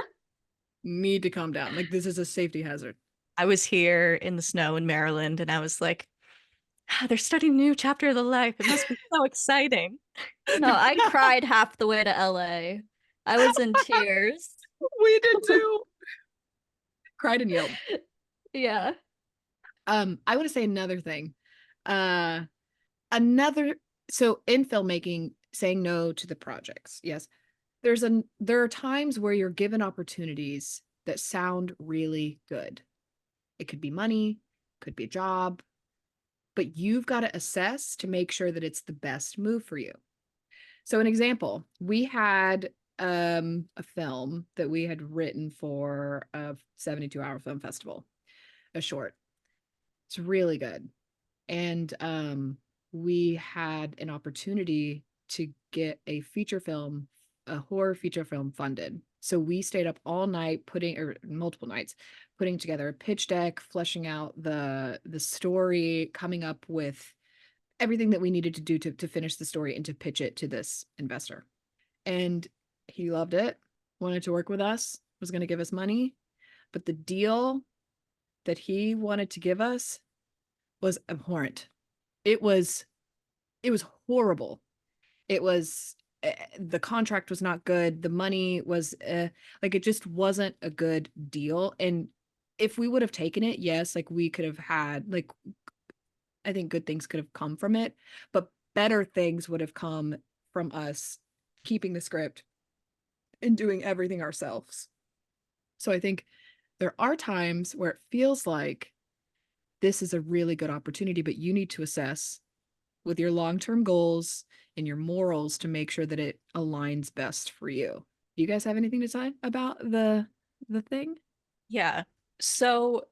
need to calm down. Like, this is a safety hazard." I was here in the snow in Maryland, and I was like, they're starting a new chapter of the life. It must be so exciting. No, I cried half the way to LA. I was in tears. We did too. Cried and yelled. Yeah. I want to say another thing. Another so in filmmaking, saying no to the projects. Yes. There are times where you're given opportunities that sound really good. It could be money, could be a job, but you've got to assess to make sure that it's the best move for you. So an example, we had a film that we had written for a 72-hour film festival, a short. It's really good. And we had an opportunity to get a horror feature film funded. So we stayed up all night multiple nights, putting together a pitch deck, fleshing out the story, coming up with everything that we needed to do to finish the story and to pitch it to this investor. And he loved it, wanted to work with us, was going to give us money. But the deal that he wanted to give us was abhorrent. It was horrible. It was the contract was not good. The money was like it just wasn't a good deal. And if we would have taken it, yes, like we could have had like I think good things could have come from it, but better things would have come from us keeping the script and doing everything ourselves. So I think there are times where it feels like this is a really good opportunity, but you need to assess with your long-term goals and your morals to make sure that it aligns best for you. Do you guys have anything to say about the thing? Yeah. So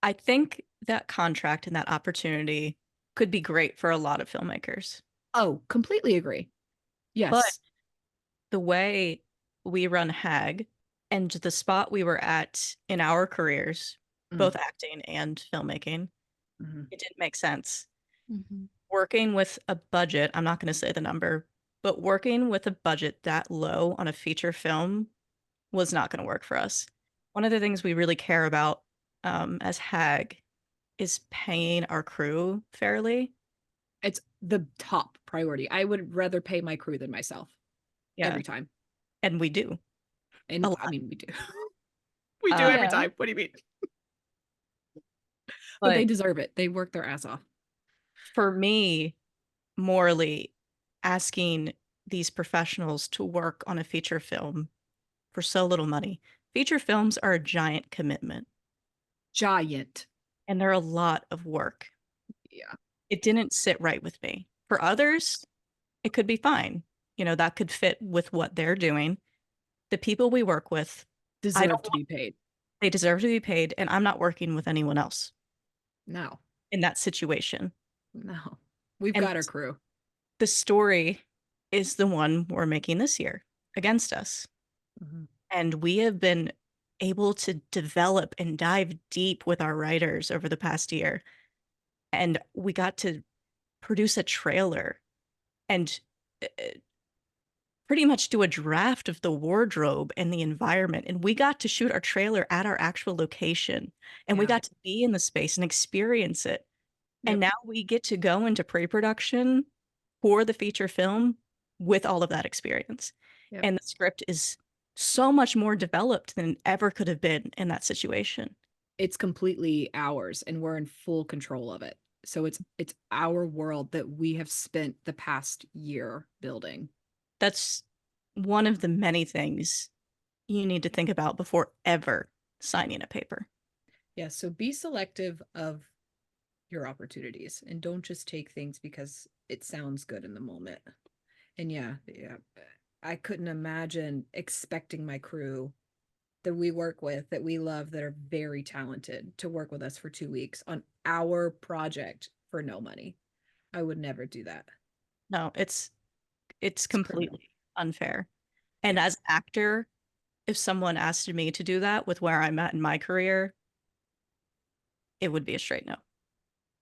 I think that contract and that opportunity could be great for a lot of filmmakers. Oh, completely agree. Yes. But the way we run Hag and the spot we were at in our careers, both acting and filmmaking, It didn't make sense. Mm-hmm. Working with a budget, I'm not going to say the number, but working with a budget that low on a feature film was not going to work for us. One of the things we really care about as HAG is paying our crew fairly. It's the top priority. I would rather pay my crew than myself every time. And we do. And I mean, we do. We do every time. What do you mean? But they deserve it. They work their ass off. For me, morally, asking these professionals to work on a feature film for so little money. Feature films are a giant commitment. Giant. And they're a lot of work. Yeah. It didn't sit right with me. For others, it could be fine. You know, that could fit with what they're doing. The people we work with deserve to be paid. They deserve to be paid, and I'm not working with anyone else. No. In that situation. No. We've got our crew. The story is the one we're making this year against us. Mm-hmm. And we have been able to develop and dive deep with our writers over the past year. And we got to produce a trailer and pretty much do a draft of the wardrobe and the environment. And we got to shoot our trailer at our actual location. And we got to be in the space and experience it. Yep. And now we get to go into pre-production for the feature film with all of that experience. Yep. And the script is so much more developed than it ever could have been in that situation. It's completely ours, and we're in full control of it. So it's our world that we have spent the past year building. That's one of the many things you need to think about before ever signing a paper. Yeah, so be selective of your opportunities and don't just take things because it sounds good in the moment. And yeah, I couldn't imagine expecting my crew that we work with, that we love, that are very talented, to work with us for 2 weeks on our project for no money. I would never do that. No, it's completely unfair. And as an actor, if someone asked me to do that with where I'm at in my career, it would be a straight no.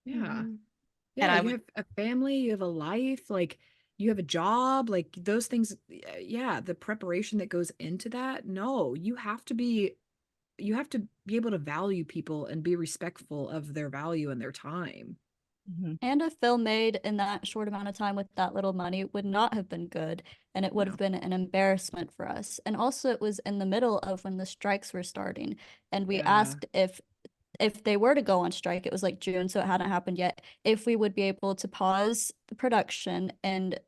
Yeah. Mm-hmm. Yeah, you have a family, you have a life, like you have a job, like those things. Yeah, the preparation that goes into that. No, you have to be able to value people and be respectful of their value and their time. Mm-hmm. And a film made in that short amount of time with that little money would not have been good, and it would have been an embarrassment for us. And also, it was in the middle of when the strikes were starting, and we asked if they were to go on strike, it was like June, so it hadn't happened yet, if we would be able to pause the production and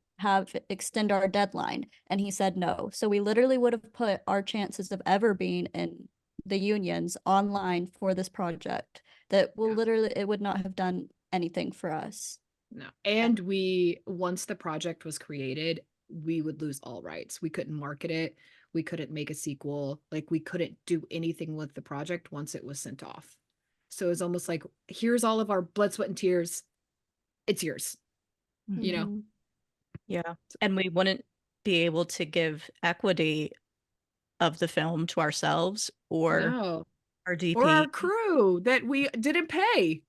extend our deadline. And he said no. So we literally would have put our chances of ever being in the unions online for this project. That will literally, it would not have done anything for us. No. And once the project was created, we would lose all rights. We couldn't market it. We couldn't make a sequel. Like, we couldn't do anything with the project once it was sent off. So it's almost like, here's all of our blood, sweat, and tears. It's yours. Mm-hmm. You know? Yeah. And we wouldn't be able to give equity of the film to ourselves or our DP. Or our crew that we didn't pay.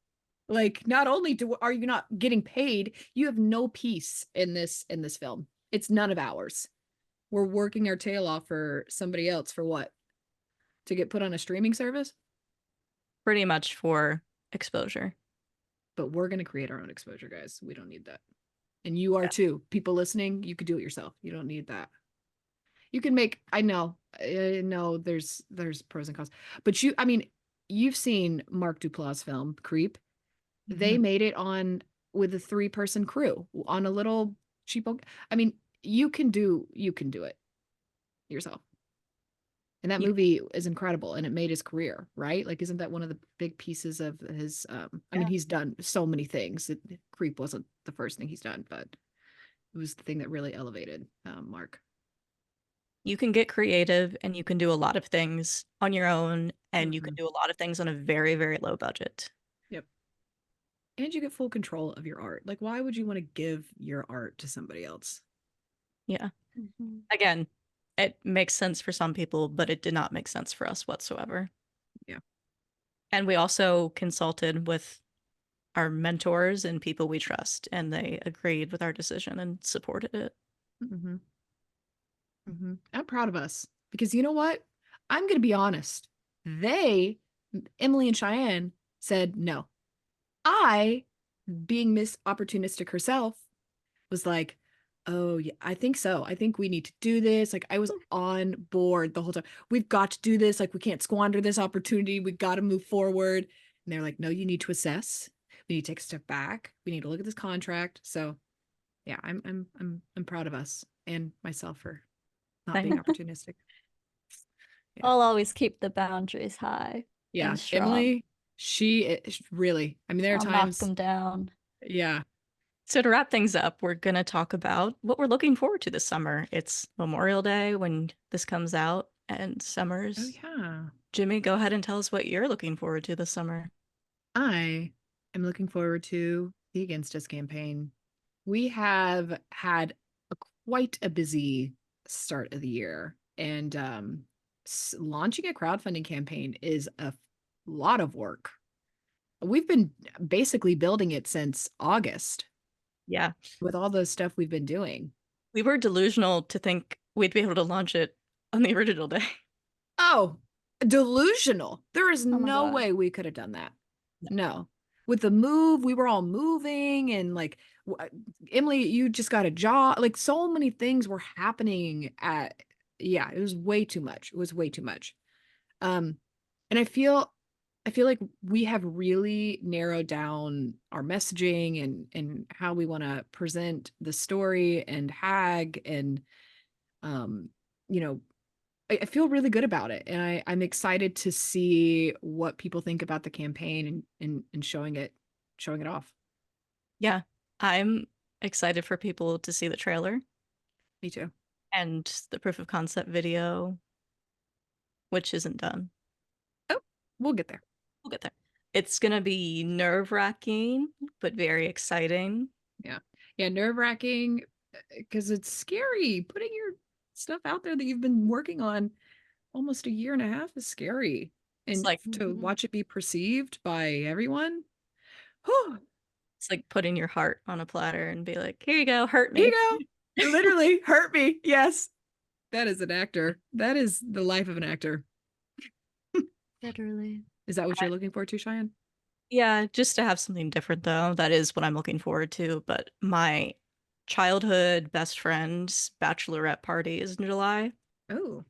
Like, not only are you not getting paid, you have no piece in this film. It's none of ours. We're working our tail off for somebody else for what? To get put on a streaming service? Pretty much for exposure. But we're going to create our own exposure, guys. We don't need that. And you are too. People listening, you could do it yourself. You don't need that. You can make, I know there's pros and cons. But you've seen Mark Duplass' film, Creep. Mm-hmm. They made it with a 3-person crew on a little cheapo. I mean, you can do it yourself. And that movie is incredible, and it made his career, right? Like, isn't that one of the big pieces of his, I mean, he's done so many things. Creep wasn't the first thing he's done, but it was the thing that really elevated Mark. You can get creative, and you can do a lot of things on your own, and you can do a lot of things on a very, very low budget. Yep. And you get full control of your art. Like, why would you want to give your art to somebody else? Yeah. Mm-hmm. Again, it makes sense for some people, but it did not make sense for us whatsoever. Yeah. And we also consulted with our mentors and people we trust, and they agreed with our decision and supported it. Mm-hmm. Mm-hmm. I'm proud of us because you know what? I'm going to be honest. Emily and Cheyenne said no. I, being Miss Opportunistic herself, was like, oh, yeah, I think so. I think we need to do this. Like, I was on board the whole time. We've got to do this. Like, we can't squander this opportunity. We got to move forward. And they're like, no, you need to assess. We need to take a step back. We need to look at this contract. So, yeah, I'm proud of us and myself for not being opportunistic. Yeah. I'll always keep the boundaries high. Yeah, and strong. Emily, she really, I mean, there are I'll times. knock them down. Yeah. So to wrap things up, we're going to talk about what we're looking forward to this summer. It's Memorial Day when this comes out, and summer's. Oh, yeah. Jimmie, go ahead and tell us what you're looking forward to this summer. I am looking forward to the Against Us campaign. We have had quite a busy start of the year, and launching a crowdfunding campaign is a lot of work. We've been basically building it since August. Yeah. With all the stuff we've been doing. We were delusional to think we'd be able to launch it on the original day. Oh, delusional. There is my no God. way we could have done that. No. With the move, we were all moving and like Emily, you just got a job. Like so many things were happening it was way too much. It was way too much. And I feel like we have really narrowed down our messaging and how we want to present the story and Hag and you know, I feel really good about it, and I'm excited to see what people think about the campaign and showing it off. Yeah, I'm excited for people to see the trailer. Me too. And the proof of concept video, which isn't done. Oh, we'll get there. We'll get there. It's gonna be nerve-wracking, but very exciting. Yeah, nerve-wracking because it's scary. Putting your stuff out there that you've been working on almost a year and a half is scary. And It's like to watch it be perceived by everyone. Whew, it's like putting your heart on a platter and be like, here you go, hurt me. here you go. Literally hurt me. Yes. That is an actor. That is the life of an actor. Literally. Is that what you're looking forward to, Cheyenne? Yeah, just to have something different though. That is what I'm looking forward to. But my childhood best friend's bachelorette party is in July. Oh.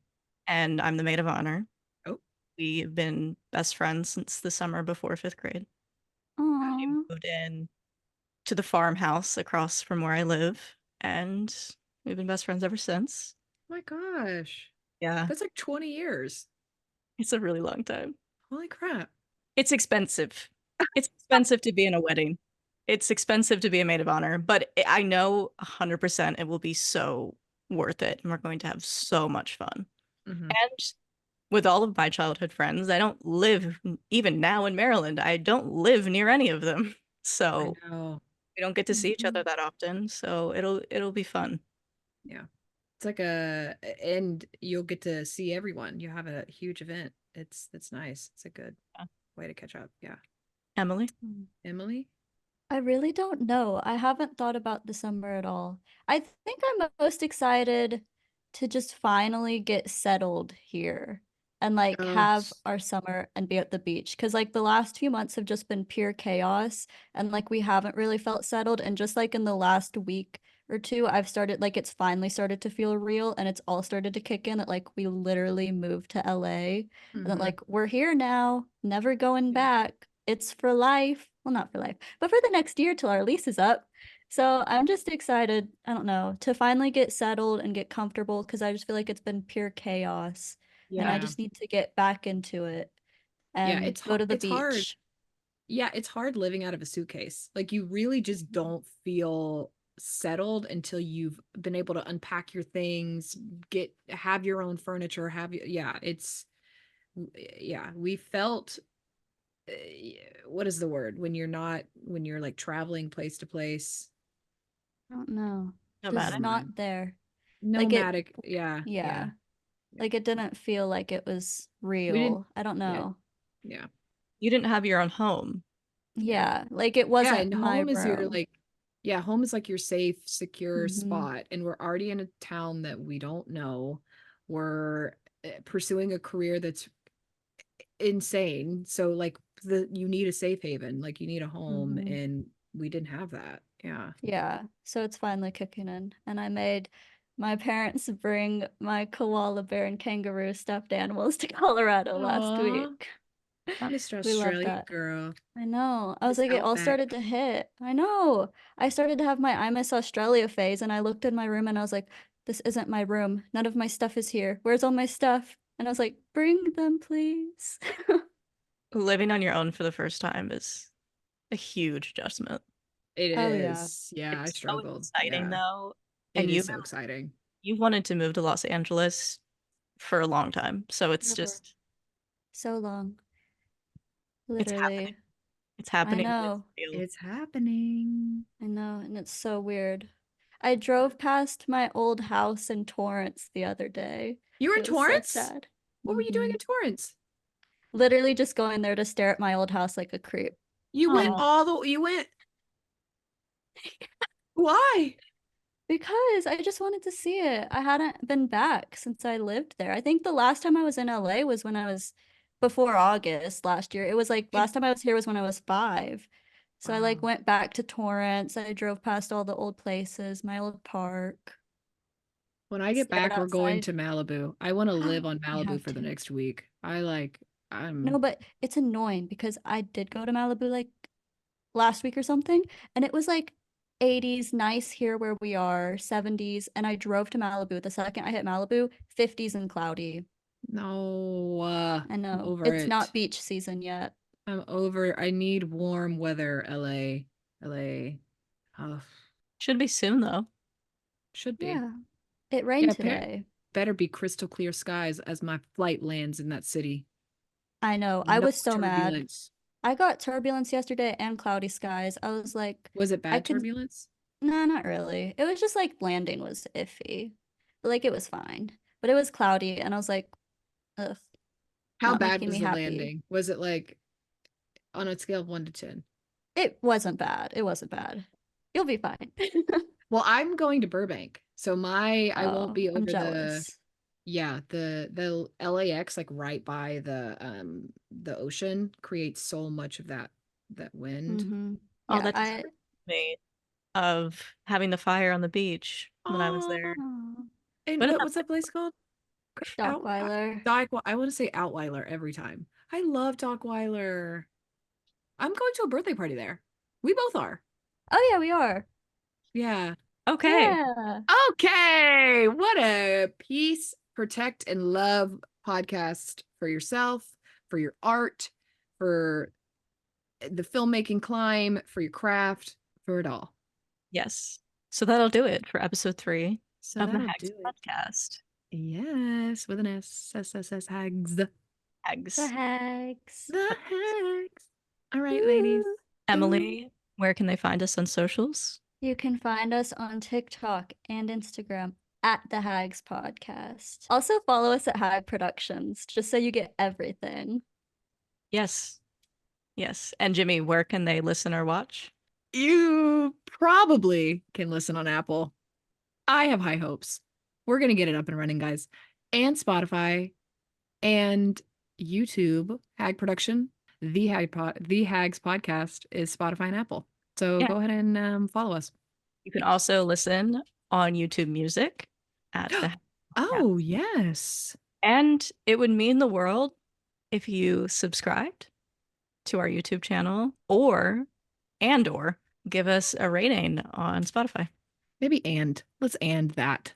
And I'm the maid of honor. Oh. We've been best friends since the summer before 5th grade. Aww. I moved in to the farmhouse across from where I live, and we've been best friends ever since. Oh my gosh. Yeah. That's like 20 years. It's a really long time. Holy crap. It's expensive. It's expensive to be in a wedding. It's expensive to be a maid of honor, but I know 100% it will be so worth it, and we're going to have so much fun. Mm-hmm. And with all of my childhood friends, I don't live, even now in Maryland, I don't live near any of them. So we don't get to see each other that often. So it'll be fun. Yeah. It's like and you'll get to see everyone. You have a huge event. It's nice. It's a good way to catch up. Yeah. Emily? Emily? I really don't know. I haven't thought about December at all. I think I'm most excited to just finally get settled here and like have our summer and be at the beach. Because like the last few months have just been pure chaos and like we haven't really felt settled. And just like in the last week or two, I've started like it's finally started to feel real and it's all started to kick in that like we literally moved to LA and that like we're here now, never going back. It's for life. Well, not for life, but for the next year till our lease is up. So I'm just excited, I don't know, to finally get settled and get comfortable because I just feel like it's been pure chaos. Yeah. And I just need to get back into it and it's go to the it's beach. Hard. Yeah, it's hard living out of a suitcase. Like you really just don't feel settled until you've been able to unpack your things, have your own furniture, we felt what is the word when you're like traveling place to place? I don't know. Nomadic. Just not there. Nomadic. Like Yeah. Like it didn't feel like it was real. I don't know. Yeah. You didn't have your own home. Yeah, like it Yeah, wasn't and my home is your room. like, yeah, home is like your safe, secure Mhm. spot. And we're already in a town that we don't know. We're pursuing a career that's insane. So like you need a safe haven, like you need a home, Mhm. and we didn't have that. Yeah. Yeah, so it's finally kicking in. And I made my parents bring my koala bear and kangaroo stuffed animals to Colorado last Aw, week. I missed We love Australia, that. girl. I know. I was This like, it all Outback. started to hit. I know. I started to have my I miss Australia phase, and I looked in my room and I was like, this isn't my room. None of my stuff is here. Where's all my stuff? And I was like, bring them, please. Living on your own for the first time is a huge adjustment. It Oh, yeah. is. Yeah, I It's so struggled. exciting Yeah, though. it And is so exciting. you've wanted to move to Los Angeles for a long time. So it's Forever. just So long. it's happening. Literally. It's I happening. know. It's happening. I know. And it's so weird. I drove past my old house in Torrance the other day. You were in It was so Torrance? sad. What were you doing Hmm. in Torrance? Literally just going there to stare at my old house like a creep. You went Oh, you went. Why? Because I just wanted to see it. I hadn't been back since I lived there. I think the last time I was in LA was when I was before August last year. It was like Did, last time I was here was when I was 5. So I like wow. went back to Torrance. I drove past all the old places, my old park, When I get stared back, we're going outside. to Malibu. I want to live on We Malibu have for the to. next week. I'm No, but it's annoying because I did go to Malibu like last week or something, and it was like 80s, nice here where we are, 70s, and I drove to Malibu. The second I hit Malibu, 50s and cloudy. no, I I'm know. over It's it. not beach season yet. I'm over. I need warm weather, LA. LA. Oh, should be soon though. should be. Yeah. It rained Yeah, today. better be crystal clear skies as my flight lands in that city. I know. I No was so mad. turbulence. I got turbulence yesterday and cloudy skies. I was like, Was it I bad could, turbulence? no, not really. It was just like landing was iffy. But like it was fine. But it was cloudy and I was like, ugh, How not bad making was me the happy. landing? Was it like on a scale of 1 to 10? It wasn't bad. It wasn't bad. You'll be fine. Well, I'm going to Burbank, so I won't Oh, be I'm over jealous. the LAX, like right by the ocean, creates so much of that wind. Mm-hmm. Oh, Yeah, that just reminds me of having the fire on the beach when I was there. oh, And But what's that place called? Dockweiler. I want to say Outweiler every time. I love Dockweiler. I'm going to a birthday party there. We both are. Oh yeah, we are. Yeah. okay. Yeah. Okay. What a peace, protect, and love podcast for yourself, for your art, for the filmmaking climb, for your craft, for it all. Yes. So that'll do it for episode 3 So of the that'll Hags do it. Podcast. Yes, with an S, Hags. The Hags. Hags. The Hags. All right, ladies. Woo. Emily, where can they find us on socials? You can find us on TikTok and Instagram at the Hags Podcast. Also follow us at Hag Productions, just so you get everything. Yes. Yes. And Jimmie, where can they listen or watch? You probably can listen on Apple. I have high hopes. We're going to get it up and running, guys. And Spotify and YouTube, Hag Production, the Hags Podcast is Spotify and Apple. So Yeah. go ahead and follow us. You can also listen on YouTube Music at the Oh, yes. And it would mean the world if you subscribed to our YouTube channel or give us a rating on Spotify. Maybe let's that.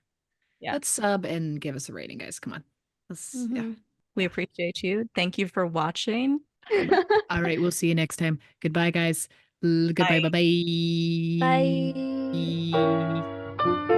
Yeah. Let's sub and give us a rating, guys. Come on. Yeah. We appreciate you. Thank you for watching. All right. We'll see you next time. Goodbye, guys. Goodbye. Bye. Bye-bye. Bye.